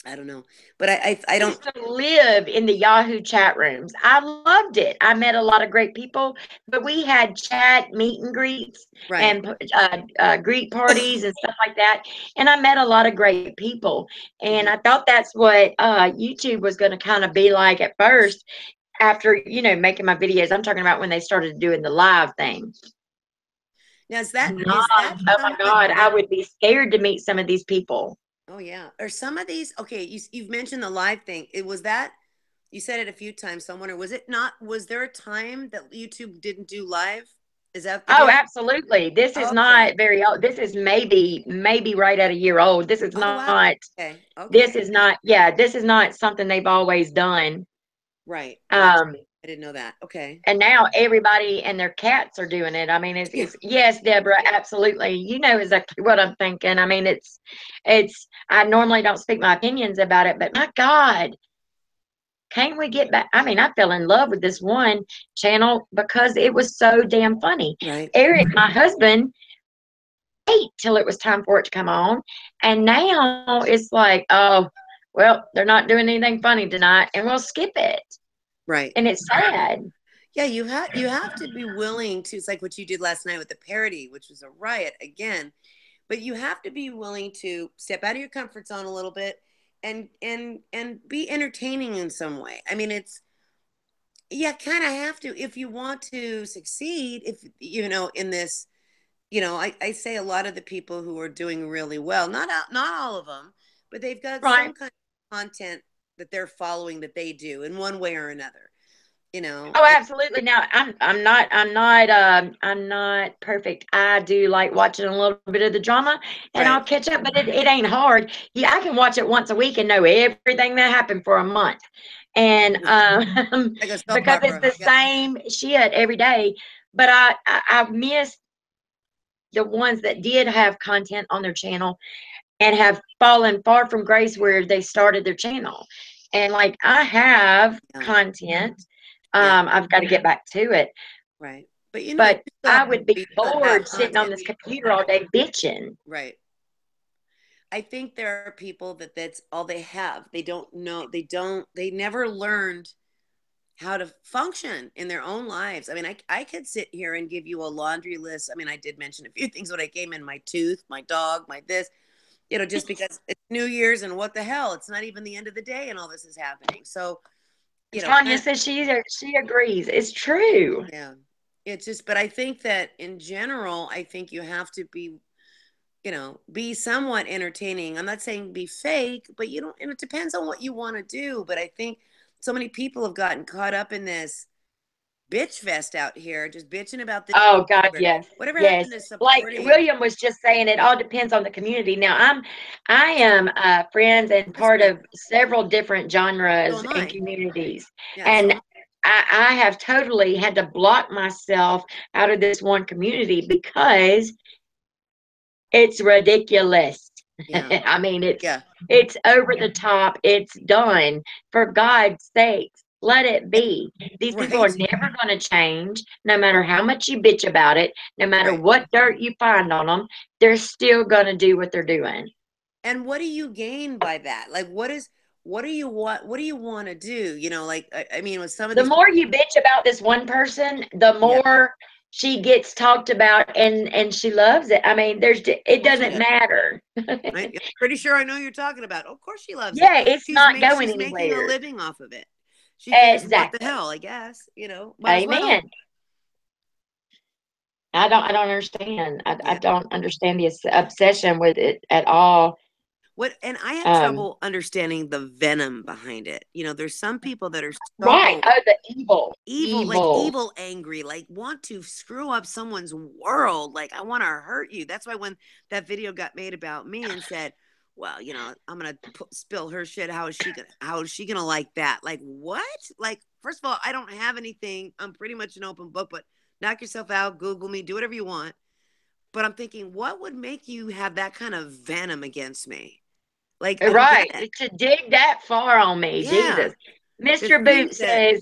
Speaker 3: I don't know. But I don't.
Speaker 1: used to live in the Yahoo chat rooms. I loved it. I met a lot of great people, but we had chat meet and greets
Speaker 3: Right.
Speaker 1: and greet parties and stuff like that. And I met a lot of great people. And
Speaker 3: Mhm.
Speaker 1: I thought that's what YouTube was going to kind of be like at first after, making my videos. I'm talking about when they started doing the live thing.
Speaker 3: Now is that
Speaker 1: Oh my
Speaker 3: somewhat
Speaker 1: God, I
Speaker 3: like,
Speaker 1: would be scared to meet some of these people.
Speaker 3: oh yeah. Are some of these okay, you've mentioned the live thing. It was that you said it a few times, someone, or was it not, was there a time that YouTube didn't do live? Is that the
Speaker 1: Oh,
Speaker 3: deal?
Speaker 1: absolutely. This is
Speaker 3: Okay.
Speaker 1: not very old. This is maybe right at a year old. This is
Speaker 3: Oh wow.
Speaker 1: not,
Speaker 3: Okay.
Speaker 1: this
Speaker 3: Okay.
Speaker 1: is not, yeah, this is not something they've always done.
Speaker 3: Right. Gotcha.
Speaker 1: Um,
Speaker 3: I didn't know that. Okay.
Speaker 1: and now everybody and their cats are doing it. I mean,
Speaker 3: Yeah.
Speaker 1: yes, Deborah, absolutely. You know exactly what I'm thinking. I mean, I normally don't speak my opinions about it, but my God, can't we get back? I mean, I fell in love with this one channel because it was so damn funny.
Speaker 3: Right.
Speaker 1: Eric, my husband, wait till it was time for it to come on. And now it's like, oh, well, they're not doing anything funny tonight, and we'll skip it.
Speaker 3: Right.
Speaker 1: And it's sad.
Speaker 3: Yeah, you have to be willing to, it's like what you did last night with the parody, which was a riot again. But you have to be willing to step out of your comfort zone a little bit and be entertaining in some way. I mean, it's, yeah, kind of have to if you want to succeed. If in this, I say a lot of the people who are doing really well, not all of them, but they've got
Speaker 1: Right.
Speaker 3: some kind of content that they're following that they do in one way or another.
Speaker 1: Oh,
Speaker 3: And
Speaker 1: absolutely. Now, I'm not perfect. I do like watching a little bit of the drama, and
Speaker 3: right,
Speaker 1: I'll catch up, but it ain't hard. Yeah, I can watch it once a week and know everything that happened for a month. And
Speaker 3: like a soap
Speaker 1: because it's
Speaker 3: opera.
Speaker 1: the
Speaker 3: Yeah,
Speaker 1: same shit every day. But I miss the ones that did have content on their channel and have fallen far from grace where they started their channel. And like I have
Speaker 3: yeah,
Speaker 1: content.
Speaker 3: yeah,
Speaker 1: I've got to get back to it.
Speaker 3: right. But
Speaker 1: But
Speaker 3: you still have,
Speaker 1: I would be
Speaker 3: you still have
Speaker 1: bored sitting on
Speaker 3: content,
Speaker 1: this computer all day bitching.
Speaker 3: right? I think there are people that's all they have. They don't know. They never learned how to function in their own lives. I mean, I could sit here and give you a laundry list. I mean, I did mention a few things when I came in, my tooth, my dog, my this, just because it's New Year's and what the hell, it's not even the end of the day and all this is happening. So,
Speaker 1: Tanya says she agrees. It's true.
Speaker 3: yeah, it's just, but I think that in general, I think you have to be somewhat entertaining. I'm not saying be fake, but and it depends on what you want to do. But I think so many people have gotten caught up in this bitch fest out here, just bitching about this.
Speaker 1: Oh God, yes,
Speaker 3: Whatever
Speaker 1: yes.
Speaker 3: happened to
Speaker 1: Like
Speaker 3: supporting?
Speaker 1: William was just saying, it all depends on the community. Now, I am friends and part
Speaker 3: Listen,
Speaker 1: of several different
Speaker 3: so
Speaker 1: genres
Speaker 3: am
Speaker 1: and
Speaker 3: I.
Speaker 1: communities,
Speaker 3: Yeah, so
Speaker 1: and
Speaker 3: am I.
Speaker 1: I have totally had to block myself out of this one community because it's ridiculous.
Speaker 3: Yeah,
Speaker 1: I mean,
Speaker 3: yeah,
Speaker 1: it's over the top. It's done. For God's sakes, let it be. These people are
Speaker 3: Right.
Speaker 1: never going to change, no matter how much you bitch about it, no matter
Speaker 3: Right.
Speaker 1: what dirt you find on them, they're still going to do what they're doing.
Speaker 3: And what do you gain by that? Like, what do you want? What do you want to do? You know, like, I mean, with some of
Speaker 1: The
Speaker 3: these,
Speaker 1: more you bitch about this one person, the
Speaker 3: yeah,
Speaker 1: more she gets talked about, and she loves it. I mean, it
Speaker 3: of course she
Speaker 1: doesn't
Speaker 3: does.
Speaker 1: matter.
Speaker 3: I'm pretty sure I know you're talking about. Of course she loves it.
Speaker 1: Yeah, it's not going
Speaker 3: She's making a
Speaker 1: anywhere.
Speaker 3: living off of it. She figures, what the
Speaker 1: Exactly.
Speaker 3: hell, I guess, might as well.
Speaker 1: Amen. I don't understand. I
Speaker 3: Yeah.
Speaker 1: don't understand the obsession with it at all.
Speaker 3: And I have
Speaker 1: Um,
Speaker 3: trouble understanding the venom behind it. There's some people that are
Speaker 1: right.
Speaker 3: so
Speaker 1: Oh, the evil.
Speaker 3: evil, like
Speaker 1: Evil.
Speaker 3: evil angry, like want to screw up someone's world. Like, I want to hurt you. That's why when that video got made about me and said, well, I'm gonna spill her shit, how is she gonna like that? Like, what? Like, first of all, I don't have anything. I'm pretty much an open book, but knock yourself out, Google me, do whatever you want. But I'm thinking, what would make you have that kind of venom against me? Like, I don't get
Speaker 1: Right.
Speaker 3: it.
Speaker 1: To dig that far on me.
Speaker 3: Yeah.
Speaker 1: Jesus.
Speaker 3: The
Speaker 1: Mr. Boot
Speaker 3: things that,
Speaker 1: says,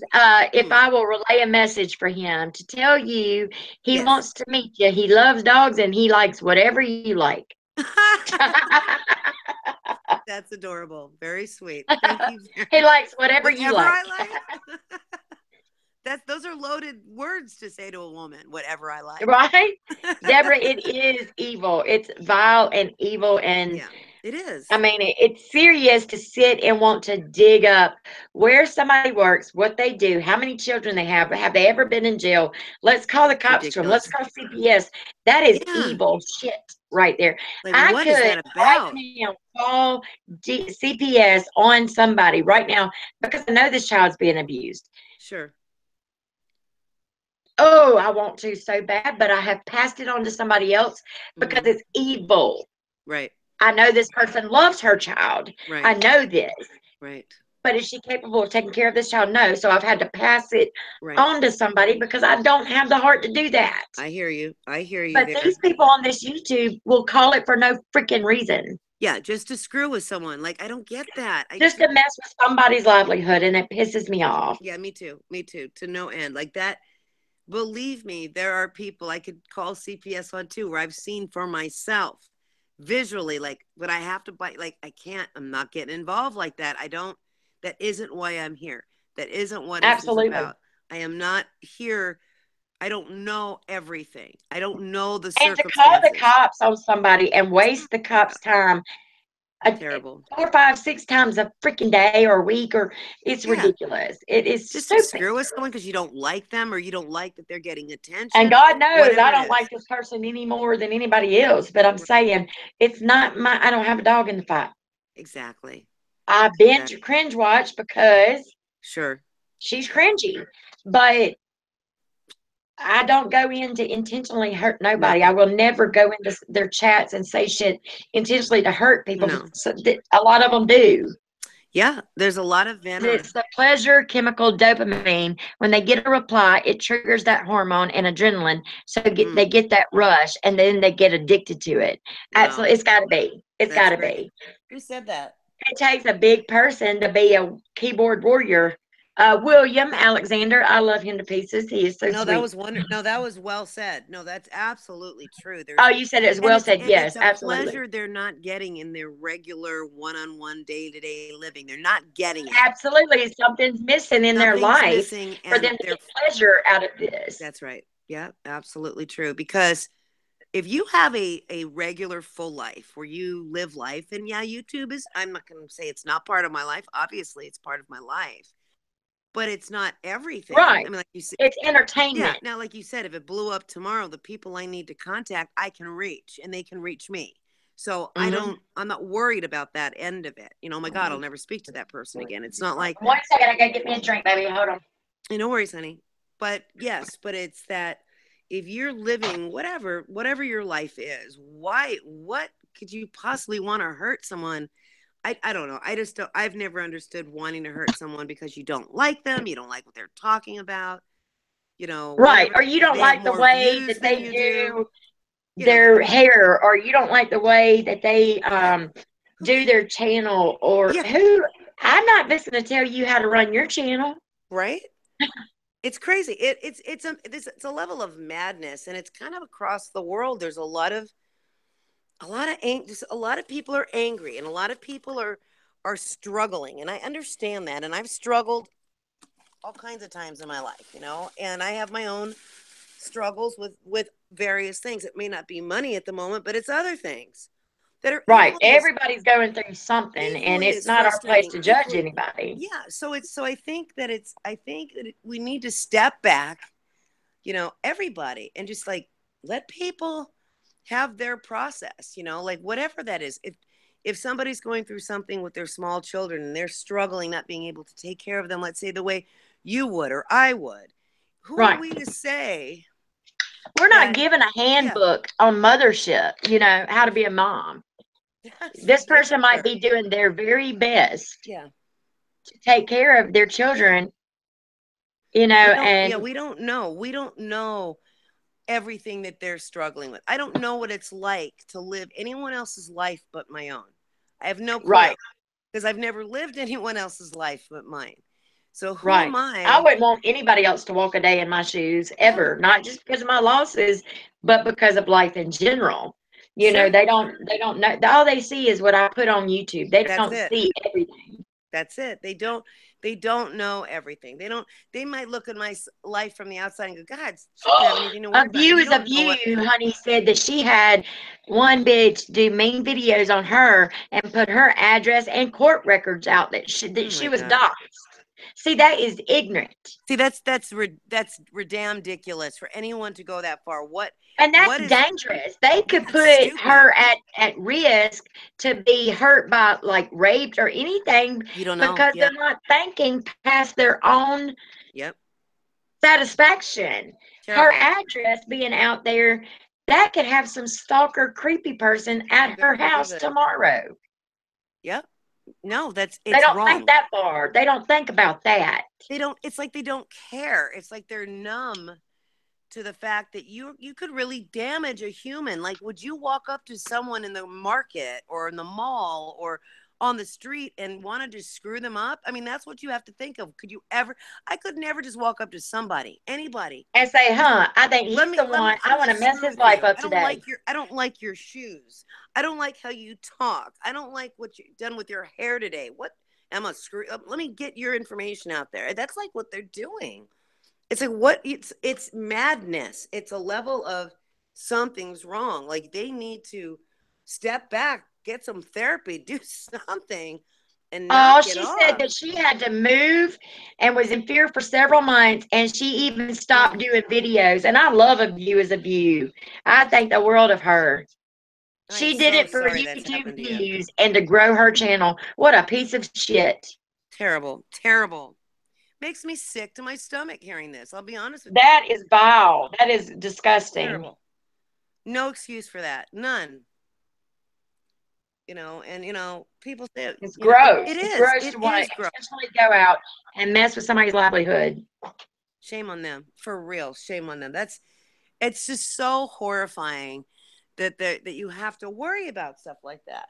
Speaker 1: if I will relay a message for him to tell you he
Speaker 3: yes.
Speaker 1: wants to meet you. He loves dogs and he likes whatever you like.
Speaker 3: That's adorable. Very sweet. Thank you.
Speaker 1: He likes whatever you
Speaker 3: Whatever
Speaker 1: like.
Speaker 3: I like. Those are loaded words to say to a woman. Whatever I like.
Speaker 1: Right? Deborah, it is evil. It's vile and evil. And
Speaker 3: Yeah, it is.
Speaker 1: I mean, it's serious to sit and want to dig up where somebody works, what they do, how many children they have they ever been in jail? Let's call the cops to them. Let's
Speaker 3: Ridiculous.
Speaker 1: call CPS. That is
Speaker 3: Yeah.
Speaker 1: evil shit right there.
Speaker 3: Like,
Speaker 1: I
Speaker 3: what is
Speaker 1: could
Speaker 3: that
Speaker 1: right
Speaker 3: about?
Speaker 1: now call CPS on somebody right now because I know this child's being abused.
Speaker 3: Sure.
Speaker 1: Oh, I want to so bad, but I have passed it on to somebody else because
Speaker 3: Mm-hmm.
Speaker 1: it's evil.
Speaker 3: Right.
Speaker 1: I know this person loves her child.
Speaker 3: Right.
Speaker 1: I know this.
Speaker 3: Right.
Speaker 1: But is she capable of taking care of this child? No. So I've had to pass it
Speaker 3: Right.
Speaker 1: on to somebody because I don't have the heart to do that.
Speaker 3: I hear you. I hear you
Speaker 1: But
Speaker 3: there.
Speaker 1: these people on this YouTube will call it for no freaking reason.
Speaker 3: Yeah, just to screw with someone. Like, I don't get that.
Speaker 1: Just to mess with somebody's livelihood, and it pisses me off.
Speaker 3: Yeah, me too. Me too. To no end. Like that. Believe me, there are people I could call CPS on too, where I've seen for myself visually, like, but I have to bite, like, I can't, I'm not getting involved like that. That isn't why I'm here. That isn't what this is
Speaker 1: Absolutely.
Speaker 3: about. I am not here. I don't know everything. I don't know the
Speaker 1: And to call
Speaker 3: circumstances.
Speaker 1: the cops on somebody and waste the cops' time
Speaker 3: Terrible.
Speaker 1: 4, 5, 6 times a freaking day or a week, or it's
Speaker 3: Yeah.
Speaker 1: ridiculous. It is
Speaker 3: Just to
Speaker 1: stupid.
Speaker 3: screw with someone because you don't like them or you don't like that they're getting attention.
Speaker 1: And God knows
Speaker 3: whatever
Speaker 1: I
Speaker 3: it
Speaker 1: don't
Speaker 3: is.
Speaker 1: like this person any more than anybody else. But I'm saying it's not I don't have a dog in the fight.
Speaker 3: Exactly.
Speaker 1: I binge cringe watch because
Speaker 3: Sure.
Speaker 1: she's cringy. But I don't go in to intentionally hurt nobody.
Speaker 3: No.
Speaker 1: I will never go into their chats and say shit intentionally to hurt people.
Speaker 3: No.
Speaker 1: So a lot of them do.
Speaker 3: Yeah, there's a lot of venom.
Speaker 1: It's the pleasure chemical dopamine. When they get a reply, it triggers that hormone and adrenaline. So they get that rush, and then they get addicted to it.
Speaker 3: Wow.
Speaker 1: Absolutely, it's got to be. It's got to be.
Speaker 3: Who said that?
Speaker 1: It takes a big person to be a keyboard warrior. William Alexander, I love him to pieces. He is so
Speaker 3: No,
Speaker 1: sweet.
Speaker 3: that was No, that was well said. No, that's absolutely true.
Speaker 1: Oh, you said it as well said. Yes,
Speaker 3: it's a
Speaker 1: absolutely.
Speaker 3: pleasure they're not getting in their regular one-on-one day-to-day living. They're not getting it.
Speaker 1: Absolutely, something's missing in their life for them to get pleasure out of this.
Speaker 3: That's right. Yeah, absolutely true. Because if you have a regular full life where you live life, and yeah, YouTube is, I'm not going to say it's not part of my life. Obviously, it's part of my life. But it's not everything.
Speaker 1: Right.
Speaker 3: I mean, like you said,
Speaker 1: it's entertainment.
Speaker 3: Yeah. Now, like you said, if it blew up tomorrow, the people I need to contact, I can reach, and they can reach me. So I'm not worried about that end of it. Oh my God, I'll never speak to that person again. It's not like,
Speaker 1: 1 second, I gotta get me a drink, baby. Hold on.
Speaker 3: No worries, honey. But yes, but it's that if you're living whatever your life is, what could you possibly want to hurt someone? I don't know. I've never understood wanting to hurt someone because you don't like them. You don't like what they're talking about.
Speaker 1: Right. Or you don't like the way that they do their hair, or you don't like the way that they do their channel, or I'm not listening to tell you how to run your channel.
Speaker 3: right? It's crazy. It's a level of madness, and it's kind of across the world. There's a lot of people are angry, and a lot of people are struggling, and I understand that, and I've struggled all kinds of times in my life, and I have my own struggles with various things. It may not be money at the moment, but it's other things that are
Speaker 1: Right. Everybody's going through something, and
Speaker 3: equally
Speaker 1: it's
Speaker 3: as
Speaker 1: not our place
Speaker 3: frustrating.
Speaker 1: to judge anybody.
Speaker 3: Yeah. So I think that we need to step back, everybody, and just like let people have their process, like whatever that is. If somebody's going through something with their small children and they're struggling, not being able to take care of them, let's say the way you would or I would, who are
Speaker 1: Right.
Speaker 3: we to say
Speaker 1: We're not
Speaker 3: that?
Speaker 1: given a
Speaker 3: Yeah,
Speaker 1: handbook on mothership, how to be a mom.
Speaker 3: that's for
Speaker 1: This
Speaker 3: damn
Speaker 1: person might
Speaker 3: sure.
Speaker 1: be doing their very best
Speaker 3: Yeah.
Speaker 1: to take care of their children, and
Speaker 3: We don't know. We don't know everything that they're struggling with. I don't know what it's like to live anyone else's life but my own. I have no clue
Speaker 1: right,
Speaker 3: because I've never lived anyone else's life but mine. So who
Speaker 1: right.
Speaker 3: am
Speaker 1: I
Speaker 3: I?
Speaker 1: wouldn't want anybody else to walk a day in my shoes
Speaker 3: Yeah,
Speaker 1: ever, not just because of my losses, but because of life in general.
Speaker 3: sure.
Speaker 1: They don't know. All they see is what I put on YouTube. They
Speaker 3: That's
Speaker 1: don't
Speaker 3: it.
Speaker 1: see everything.
Speaker 3: That's it. They don't know everything. They might look at my life from the outside and go, God, she doesn't have anything to worry
Speaker 1: A
Speaker 3: about. And
Speaker 1: view
Speaker 3: you
Speaker 1: is a
Speaker 3: don't know what.
Speaker 1: view, honey said that she had one bitch do mean videos on her and put her address and court records out that
Speaker 3: Oh
Speaker 1: she
Speaker 3: my
Speaker 1: was
Speaker 3: God.
Speaker 1: doxxed. See, that is ignorant.
Speaker 3: See, that's ridiculous for anyone to go that far.
Speaker 1: And that's
Speaker 3: What is
Speaker 1: dangerous. They could
Speaker 3: that's
Speaker 1: put
Speaker 3: stupid.
Speaker 1: her at risk to be hurt by like raped or anything
Speaker 3: You don't know.
Speaker 1: because they're
Speaker 3: Yep.
Speaker 1: not thinking past their own
Speaker 3: Yep.
Speaker 1: satisfaction. Her
Speaker 3: Terrible.
Speaker 1: address being out there, that could have some stalker, creepy person
Speaker 3: I
Speaker 1: at her
Speaker 3: better believe
Speaker 1: house
Speaker 3: it.
Speaker 1: tomorrow.
Speaker 3: Yep. No,
Speaker 1: They
Speaker 3: it's
Speaker 1: don't think
Speaker 3: wrong.
Speaker 1: that far. They don't think about that.
Speaker 3: It's like they don't care. It's like they're numb to the fact that you could really damage a human. Like, would you walk up to someone in the market or in the mall or on the street and want to just screw them up? I mean, that's what you have to think of. Could you ever? I could never just walk up to somebody, anybody.
Speaker 1: And say, huh, I think
Speaker 3: Let
Speaker 1: he's
Speaker 3: me
Speaker 1: the
Speaker 3: let me
Speaker 1: one.
Speaker 3: let
Speaker 1: I
Speaker 3: me
Speaker 1: want to mess
Speaker 3: screw
Speaker 1: his
Speaker 3: with
Speaker 1: life
Speaker 3: you.
Speaker 1: up today.
Speaker 3: I don't like your shoes. I don't like how you talk. I don't like what you've done with your hair today. What Emma, screw up. Let me get your information out there. That's like what they're doing. It's like what it's madness. It's a level of something's wrong. Like they need to step back, get some therapy, do something, and
Speaker 1: Oh,
Speaker 3: knock it
Speaker 1: she said
Speaker 3: off.
Speaker 1: that she had to move and was in fear for several months, and she even stopped
Speaker 3: Oh,
Speaker 1: doing videos. And I love a view as a view. I think the world of her.
Speaker 3: I'm
Speaker 1: She did
Speaker 3: so
Speaker 1: it for
Speaker 3: sorry that's
Speaker 1: YouTube
Speaker 3: happened to you.
Speaker 1: views and to grow her channel. What a piece of shit.
Speaker 3: Terrible, terrible. Makes me sick to my stomach hearing this. I'll be honest with you.
Speaker 1: That is vile. That is disgusting.
Speaker 3: Terrible. No excuse for that. None. And people say,
Speaker 1: It's
Speaker 3: it
Speaker 1: gross. It's
Speaker 3: is.
Speaker 1: gross
Speaker 3: It
Speaker 1: to want
Speaker 3: is
Speaker 1: to
Speaker 3: gross.
Speaker 1: intentionally go out and mess with somebody's livelihood.
Speaker 3: Shame on them. For real. Shame on them. It's just so horrifying that you have to worry about stuff like that.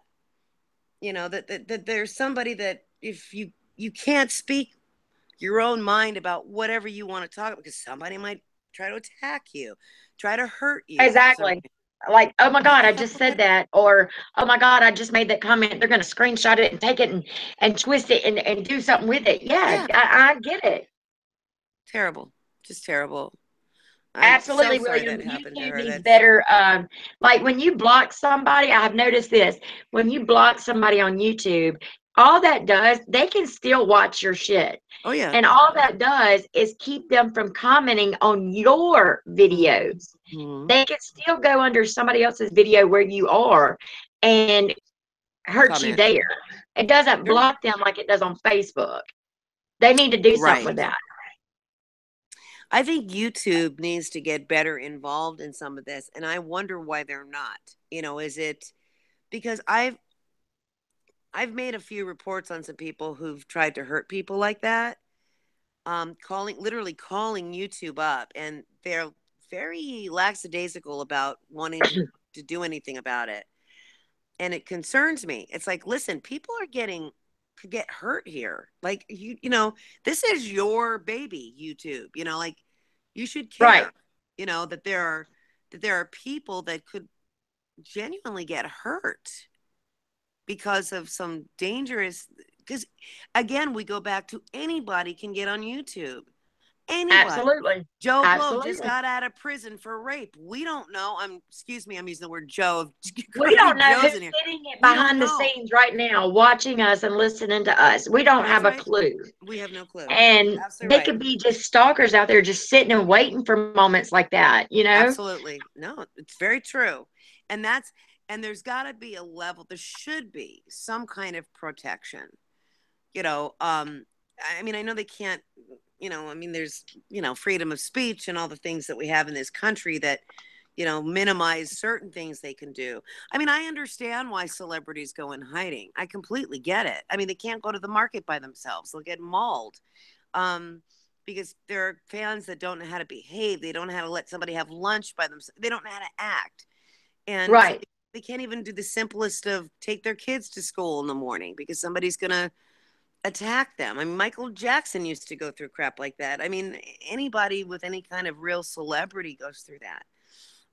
Speaker 3: That there's somebody that if you can't speak your own mind about whatever you want to talk about because somebody might try to attack you, try to hurt you for some
Speaker 1: Exactly. Like, oh my
Speaker 3: reason.
Speaker 1: God, I just said that. Or, oh my God, I just made that comment. They're going to screenshot it and take it and twist it and do something with it. Yeah,
Speaker 3: Yeah,
Speaker 1: I get it.
Speaker 3: terrible. Just terrible. I'm so
Speaker 1: Absolutely,
Speaker 3: sorry
Speaker 1: William.
Speaker 3: that happened to
Speaker 1: YouTube
Speaker 3: her.
Speaker 1: needs
Speaker 3: That's
Speaker 1: better. Like when you block somebody, I've noticed this. When you block somebody on YouTube, all that does, they can still watch your shit.
Speaker 3: oh yeah.
Speaker 1: And all that does is keep them from commenting on your videos.
Speaker 3: Mm-hmm.
Speaker 1: They can still go under somebody else's video where you are and hurt you
Speaker 3: Comment.
Speaker 1: there. It doesn't
Speaker 3: Sure.
Speaker 1: block them like it does on Facebook. They need to do something with
Speaker 3: Right.
Speaker 1: that.
Speaker 3: I think YouTube needs to get better involved in some of this, and I wonder why they're not. Is it because I've made a few reports on some people who've tried to hurt people like that, literally calling YouTube up, and they're very lackadaisical about wanting to do anything about it. And it concerns me. It's like, listen, people are getting could get hurt here. Like you know, this is your baby, YouTube. You know, like you should
Speaker 1: Right.
Speaker 3: care. You know that there are people that could genuinely get hurt because of some dangerous. Because again, we go back to anybody can get on YouTube. Anybody.
Speaker 1: Absolutely.
Speaker 3: Joe Blow just
Speaker 1: Absolutely.
Speaker 3: got out of prison for rape. We don't know. Excuse me, I'm using the word Joe.
Speaker 1: We don't
Speaker 3: Crazy
Speaker 1: know
Speaker 3: Joe's
Speaker 1: who's
Speaker 3: in here.
Speaker 1: sitting
Speaker 3: We don't
Speaker 1: behind the
Speaker 3: know.
Speaker 1: scenes right now watching us and listening to us. We don't
Speaker 3: That's
Speaker 1: have a
Speaker 3: right.
Speaker 1: clue.
Speaker 3: We have no clue.
Speaker 1: And
Speaker 3: Absolutely
Speaker 1: they
Speaker 3: right.
Speaker 1: could be just stalkers out there just sitting and waiting for moments like that, you know?
Speaker 3: Absolutely. No, it's very true. And there's got to be a level, there should be some kind of protection. You know, I mean, I know they can't, you know, I mean, there's, you know, freedom of speech and all the things that we have in this country that, you know, minimize certain things they can do. I mean, I understand why celebrities go in hiding. I completely get it. I mean, they can't go to the market by themselves. They'll get mauled. Because there are fans that don't know how to behave. They don't know how to let somebody have lunch by themselves. They don't know how to act. And
Speaker 1: Right.
Speaker 3: they can't even do the simplest of take their kids to school in the morning because somebody's going to attack them. I mean, Michael Jackson used to go through crap like that. I mean, anybody with any kind of real celebrity goes through that.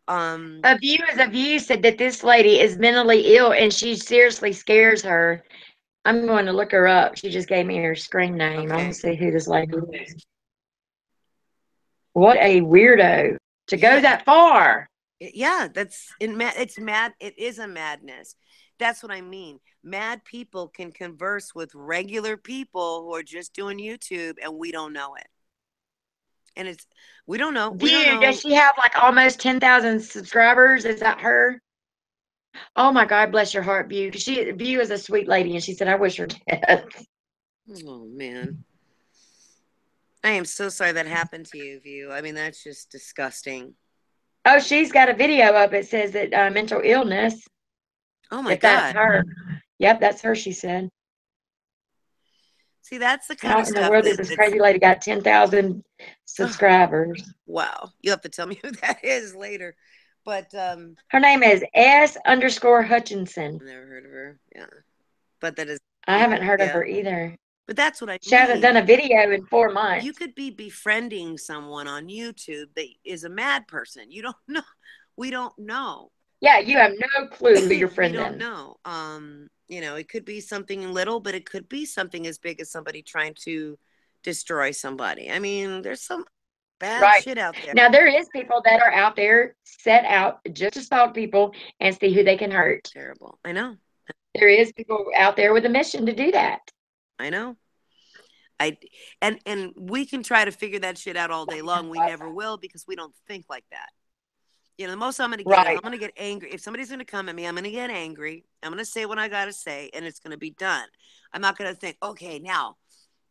Speaker 1: A View is a View said that this lady is mentally ill and she seriously scares her. I'm going to look her up. She just gave me her screen name. I want to see who this lady is. What a weirdo to go that far.
Speaker 3: Yeah, it's mad. It is a madness. That's what I mean. Mad people can converse with regular people who are just doing YouTube and we don't know it. And we don't know. We don't
Speaker 1: View,
Speaker 3: know.
Speaker 1: does she have like almost 10,000 subscribers? Is that her? Oh my God, bless your heart, View. View is a sweet lady, and she said, "I wish her death."
Speaker 3: Oh man. I am so sorry that happened to you, View. I mean, that's just disgusting.
Speaker 1: Oh, she's got a video up. It says that mental illness.
Speaker 3: Oh my
Speaker 1: If that's
Speaker 3: God.
Speaker 1: her, yep, that's her. She said,
Speaker 3: See, that's the kind
Speaker 1: "How
Speaker 3: of
Speaker 1: in the
Speaker 3: stuff
Speaker 1: world does this
Speaker 3: that's
Speaker 1: crazy lady got 10,000
Speaker 3: oh,
Speaker 1: subscribers?"
Speaker 3: wow. You'll have to tell me who that is later. But
Speaker 1: Her name is S_Hutchinson.
Speaker 3: I've never heard of her. Yeah. But that is
Speaker 1: I haven't heard of
Speaker 3: yeah.
Speaker 1: her either.
Speaker 3: But that's what I
Speaker 1: She hasn't
Speaker 3: mean.
Speaker 1: done a video in 4
Speaker 3: You
Speaker 1: months.
Speaker 3: could be befriending someone on YouTube that is a mad person. You don't know. We don't know.
Speaker 1: Yeah, you have no clue who you're
Speaker 3: We don't
Speaker 1: friending.
Speaker 3: know. You know, it could be something little, but it could be something as big as somebody trying to destroy somebody. I mean, there's some bad
Speaker 1: Right.
Speaker 3: shit out there.
Speaker 1: Now, there is people that are out there set out just to stalk people and see who they can hurt.
Speaker 3: Terrible. I know.
Speaker 1: There is people out there with a mission to do that.
Speaker 3: I know. And we can try to figure that shit out all day long. We never will because we don't think like that. You know, the most I'm going to get is I'm
Speaker 1: Right.
Speaker 3: going to get angry. If somebody's going to come at me, I'm going to get angry. I'm going to say what I got to say, and it's going to be done. I'm not going to think, okay, now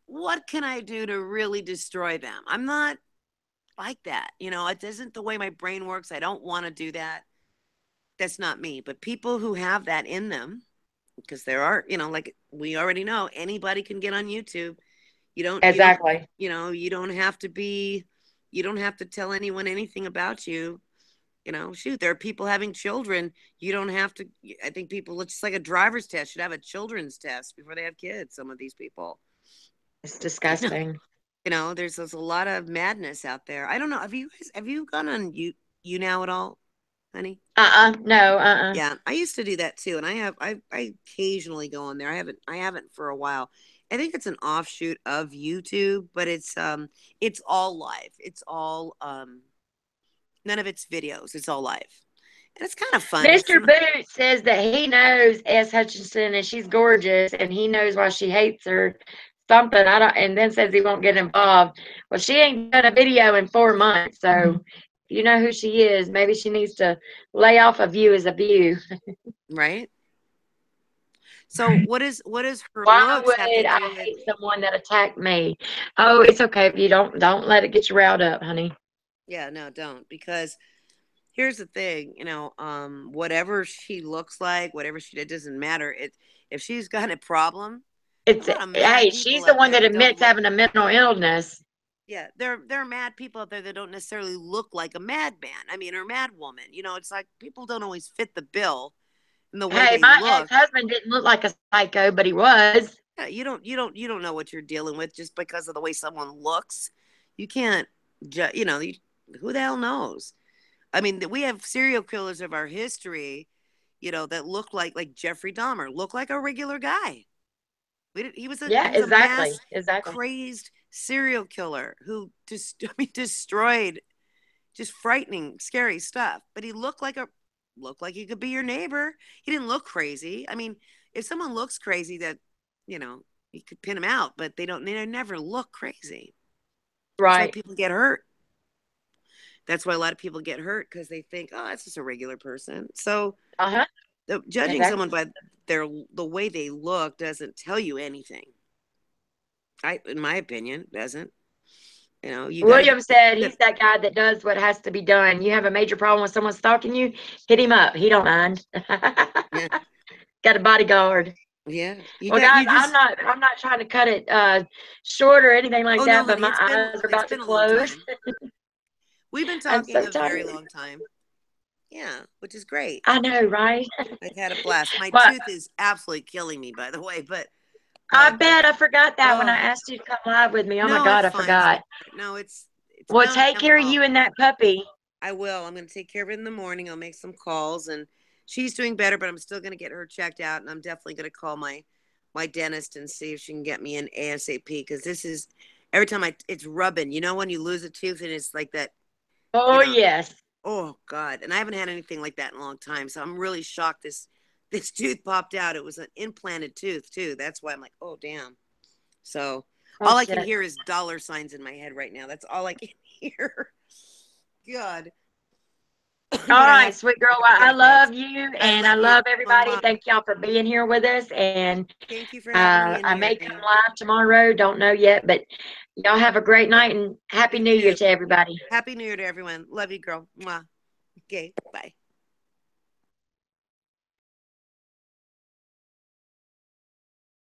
Speaker 3: what can I do to really destroy them? I'm not like that. You know, it isn't the way my brain works. I don't want to do that. That's not me. But people who have that in them, because there are, you know, like we already know, anybody can get on YouTube.
Speaker 1: Exactly.
Speaker 3: You don't have to tell anyone anything about you. You know, shoot, there are people having children. You don't have to. I think people, it's just like a driver's test, should have a children's test before they have kids. Some of these people,
Speaker 1: It's disgusting.
Speaker 3: there's a lot of madness out there. I don't know. Have you gone on you now at all, honey?
Speaker 1: No,
Speaker 3: Yeah, I used to do that too, and I occasionally go on there. I haven't for a while. I think it's an offshoot of YouTube, but it's all live. It's all none of it's videos. It's all live. And it's kind of fun.
Speaker 1: Mr. Boot says that he knows S. Hutchinson and she's gorgeous and he knows why she hates her. Something I don't, and then says he won't get involved. Well, she ain't done a video in 4 months, so if you know who she is, maybe she needs to lay off a view as a view.
Speaker 3: right? So what is her
Speaker 1: Why
Speaker 3: looks
Speaker 1: would
Speaker 3: have to
Speaker 1: I
Speaker 3: do with?
Speaker 1: hate someone that attacked me? Oh, it's okay if you don't let it get you riled up, honey.
Speaker 3: Yeah, no, don't, because here's the thing, whatever she looks like, whatever she did, doesn't matter. If she's got a problem,
Speaker 1: It's
Speaker 3: a lot of mad
Speaker 1: hey,
Speaker 3: people
Speaker 1: she's the
Speaker 3: out
Speaker 1: one
Speaker 3: there
Speaker 1: that
Speaker 3: that don't
Speaker 1: admits
Speaker 3: look.
Speaker 1: having a mental illness.
Speaker 3: Yeah, there are mad people out there that don't necessarily look like a madman. I mean, or mad woman. It's like people don't always fit the bill in the way
Speaker 1: Hey,
Speaker 3: they
Speaker 1: my
Speaker 3: look.
Speaker 1: ex-husband didn't look like a psycho, but he was.
Speaker 3: Yeah, you don't know what you're dealing with just because of the way someone looks. You can't, who the hell knows? I mean, we have serial killers of our history, that look like Jeffrey Dahmer, look like a regular guy.
Speaker 1: Yeah,
Speaker 3: He was a
Speaker 1: exactly.
Speaker 3: mass
Speaker 1: Exactly.
Speaker 3: crazed serial killer who just destroyed just frightening, scary stuff. But he looked like he could be your neighbor. He didn't look crazy. I mean, if someone looks crazy, that you could pin them out, but they never look crazy. That's why
Speaker 1: Right.
Speaker 3: people get hurt. That's why a lot of people get hurt because they think, oh, that's just a regular person. So
Speaker 1: Uh-huh.
Speaker 3: judging
Speaker 1: Exactly.
Speaker 3: someone by the way they look doesn't tell you anything. In my opinion, doesn't. You got to
Speaker 1: William said he's that guy that does what has to be done. You have a major problem with someone stalking you, hit him up. He don't mind.
Speaker 3: yeah,
Speaker 1: Got a bodyguard.
Speaker 3: yeah.
Speaker 1: Well, guys,
Speaker 3: You
Speaker 1: I'm
Speaker 3: just.
Speaker 1: not trying to cut it short or anything like
Speaker 3: Oh no,
Speaker 1: that, but
Speaker 3: honey,
Speaker 1: my eyes are
Speaker 3: it's
Speaker 1: about to
Speaker 3: been a long
Speaker 1: close.
Speaker 3: time. We've been
Speaker 1: I'm
Speaker 3: talking
Speaker 1: so
Speaker 3: a very
Speaker 1: tired.
Speaker 3: long time. Yeah, which is great.
Speaker 1: I know, right?
Speaker 3: I've had a blast. My
Speaker 1: Well,
Speaker 3: tooth is absolutely killing me, by the way.
Speaker 1: I
Speaker 3: But
Speaker 1: bet I forgot that when I
Speaker 3: oh
Speaker 1: asked you to come live with me. Oh my
Speaker 3: no,
Speaker 1: God,
Speaker 3: it's
Speaker 1: I
Speaker 3: fine,
Speaker 1: forgot.
Speaker 3: sweetheart. No, it's
Speaker 1: Well,
Speaker 3: not
Speaker 1: take
Speaker 3: my
Speaker 1: care of
Speaker 3: fault.
Speaker 1: you and that puppy.
Speaker 3: I will. I'm going to take care of it in the morning. I'll make some calls, and she's doing better, but I'm still going to get her checked out, and I'm definitely going to call my dentist and see if she can get me in ASAP because this is every time it's rubbing. When you lose a tooth and it's like that, you
Speaker 1: Oh
Speaker 3: know.
Speaker 1: yes.
Speaker 3: Oh God, and I haven't had anything like that in a long time, so I'm really shocked. This tooth popped out. It was an implanted tooth too. That's why I'm like, oh damn. So
Speaker 1: Oh
Speaker 3: all I can
Speaker 1: shit.
Speaker 3: hear is dollar signs in my head right now. That's all I can hear. God.
Speaker 1: All
Speaker 3: But
Speaker 1: right, sweet girl. Well, I
Speaker 3: gotta go.
Speaker 1: love you
Speaker 3: I
Speaker 1: and I
Speaker 3: love you
Speaker 1: love
Speaker 3: so
Speaker 1: everybody.
Speaker 3: much.
Speaker 1: Thank y'all for being here with us. And
Speaker 3: Thank you for having me in
Speaker 1: I
Speaker 3: here,
Speaker 1: may come
Speaker 3: honey.
Speaker 1: live tomorrow. Don't know yet, but y'all have a great night and Happy
Speaker 3: You
Speaker 1: New Year
Speaker 3: too.
Speaker 1: to everybody.
Speaker 3: Happy New Year to everyone. Love you, girl. Mwah. Okay, bye.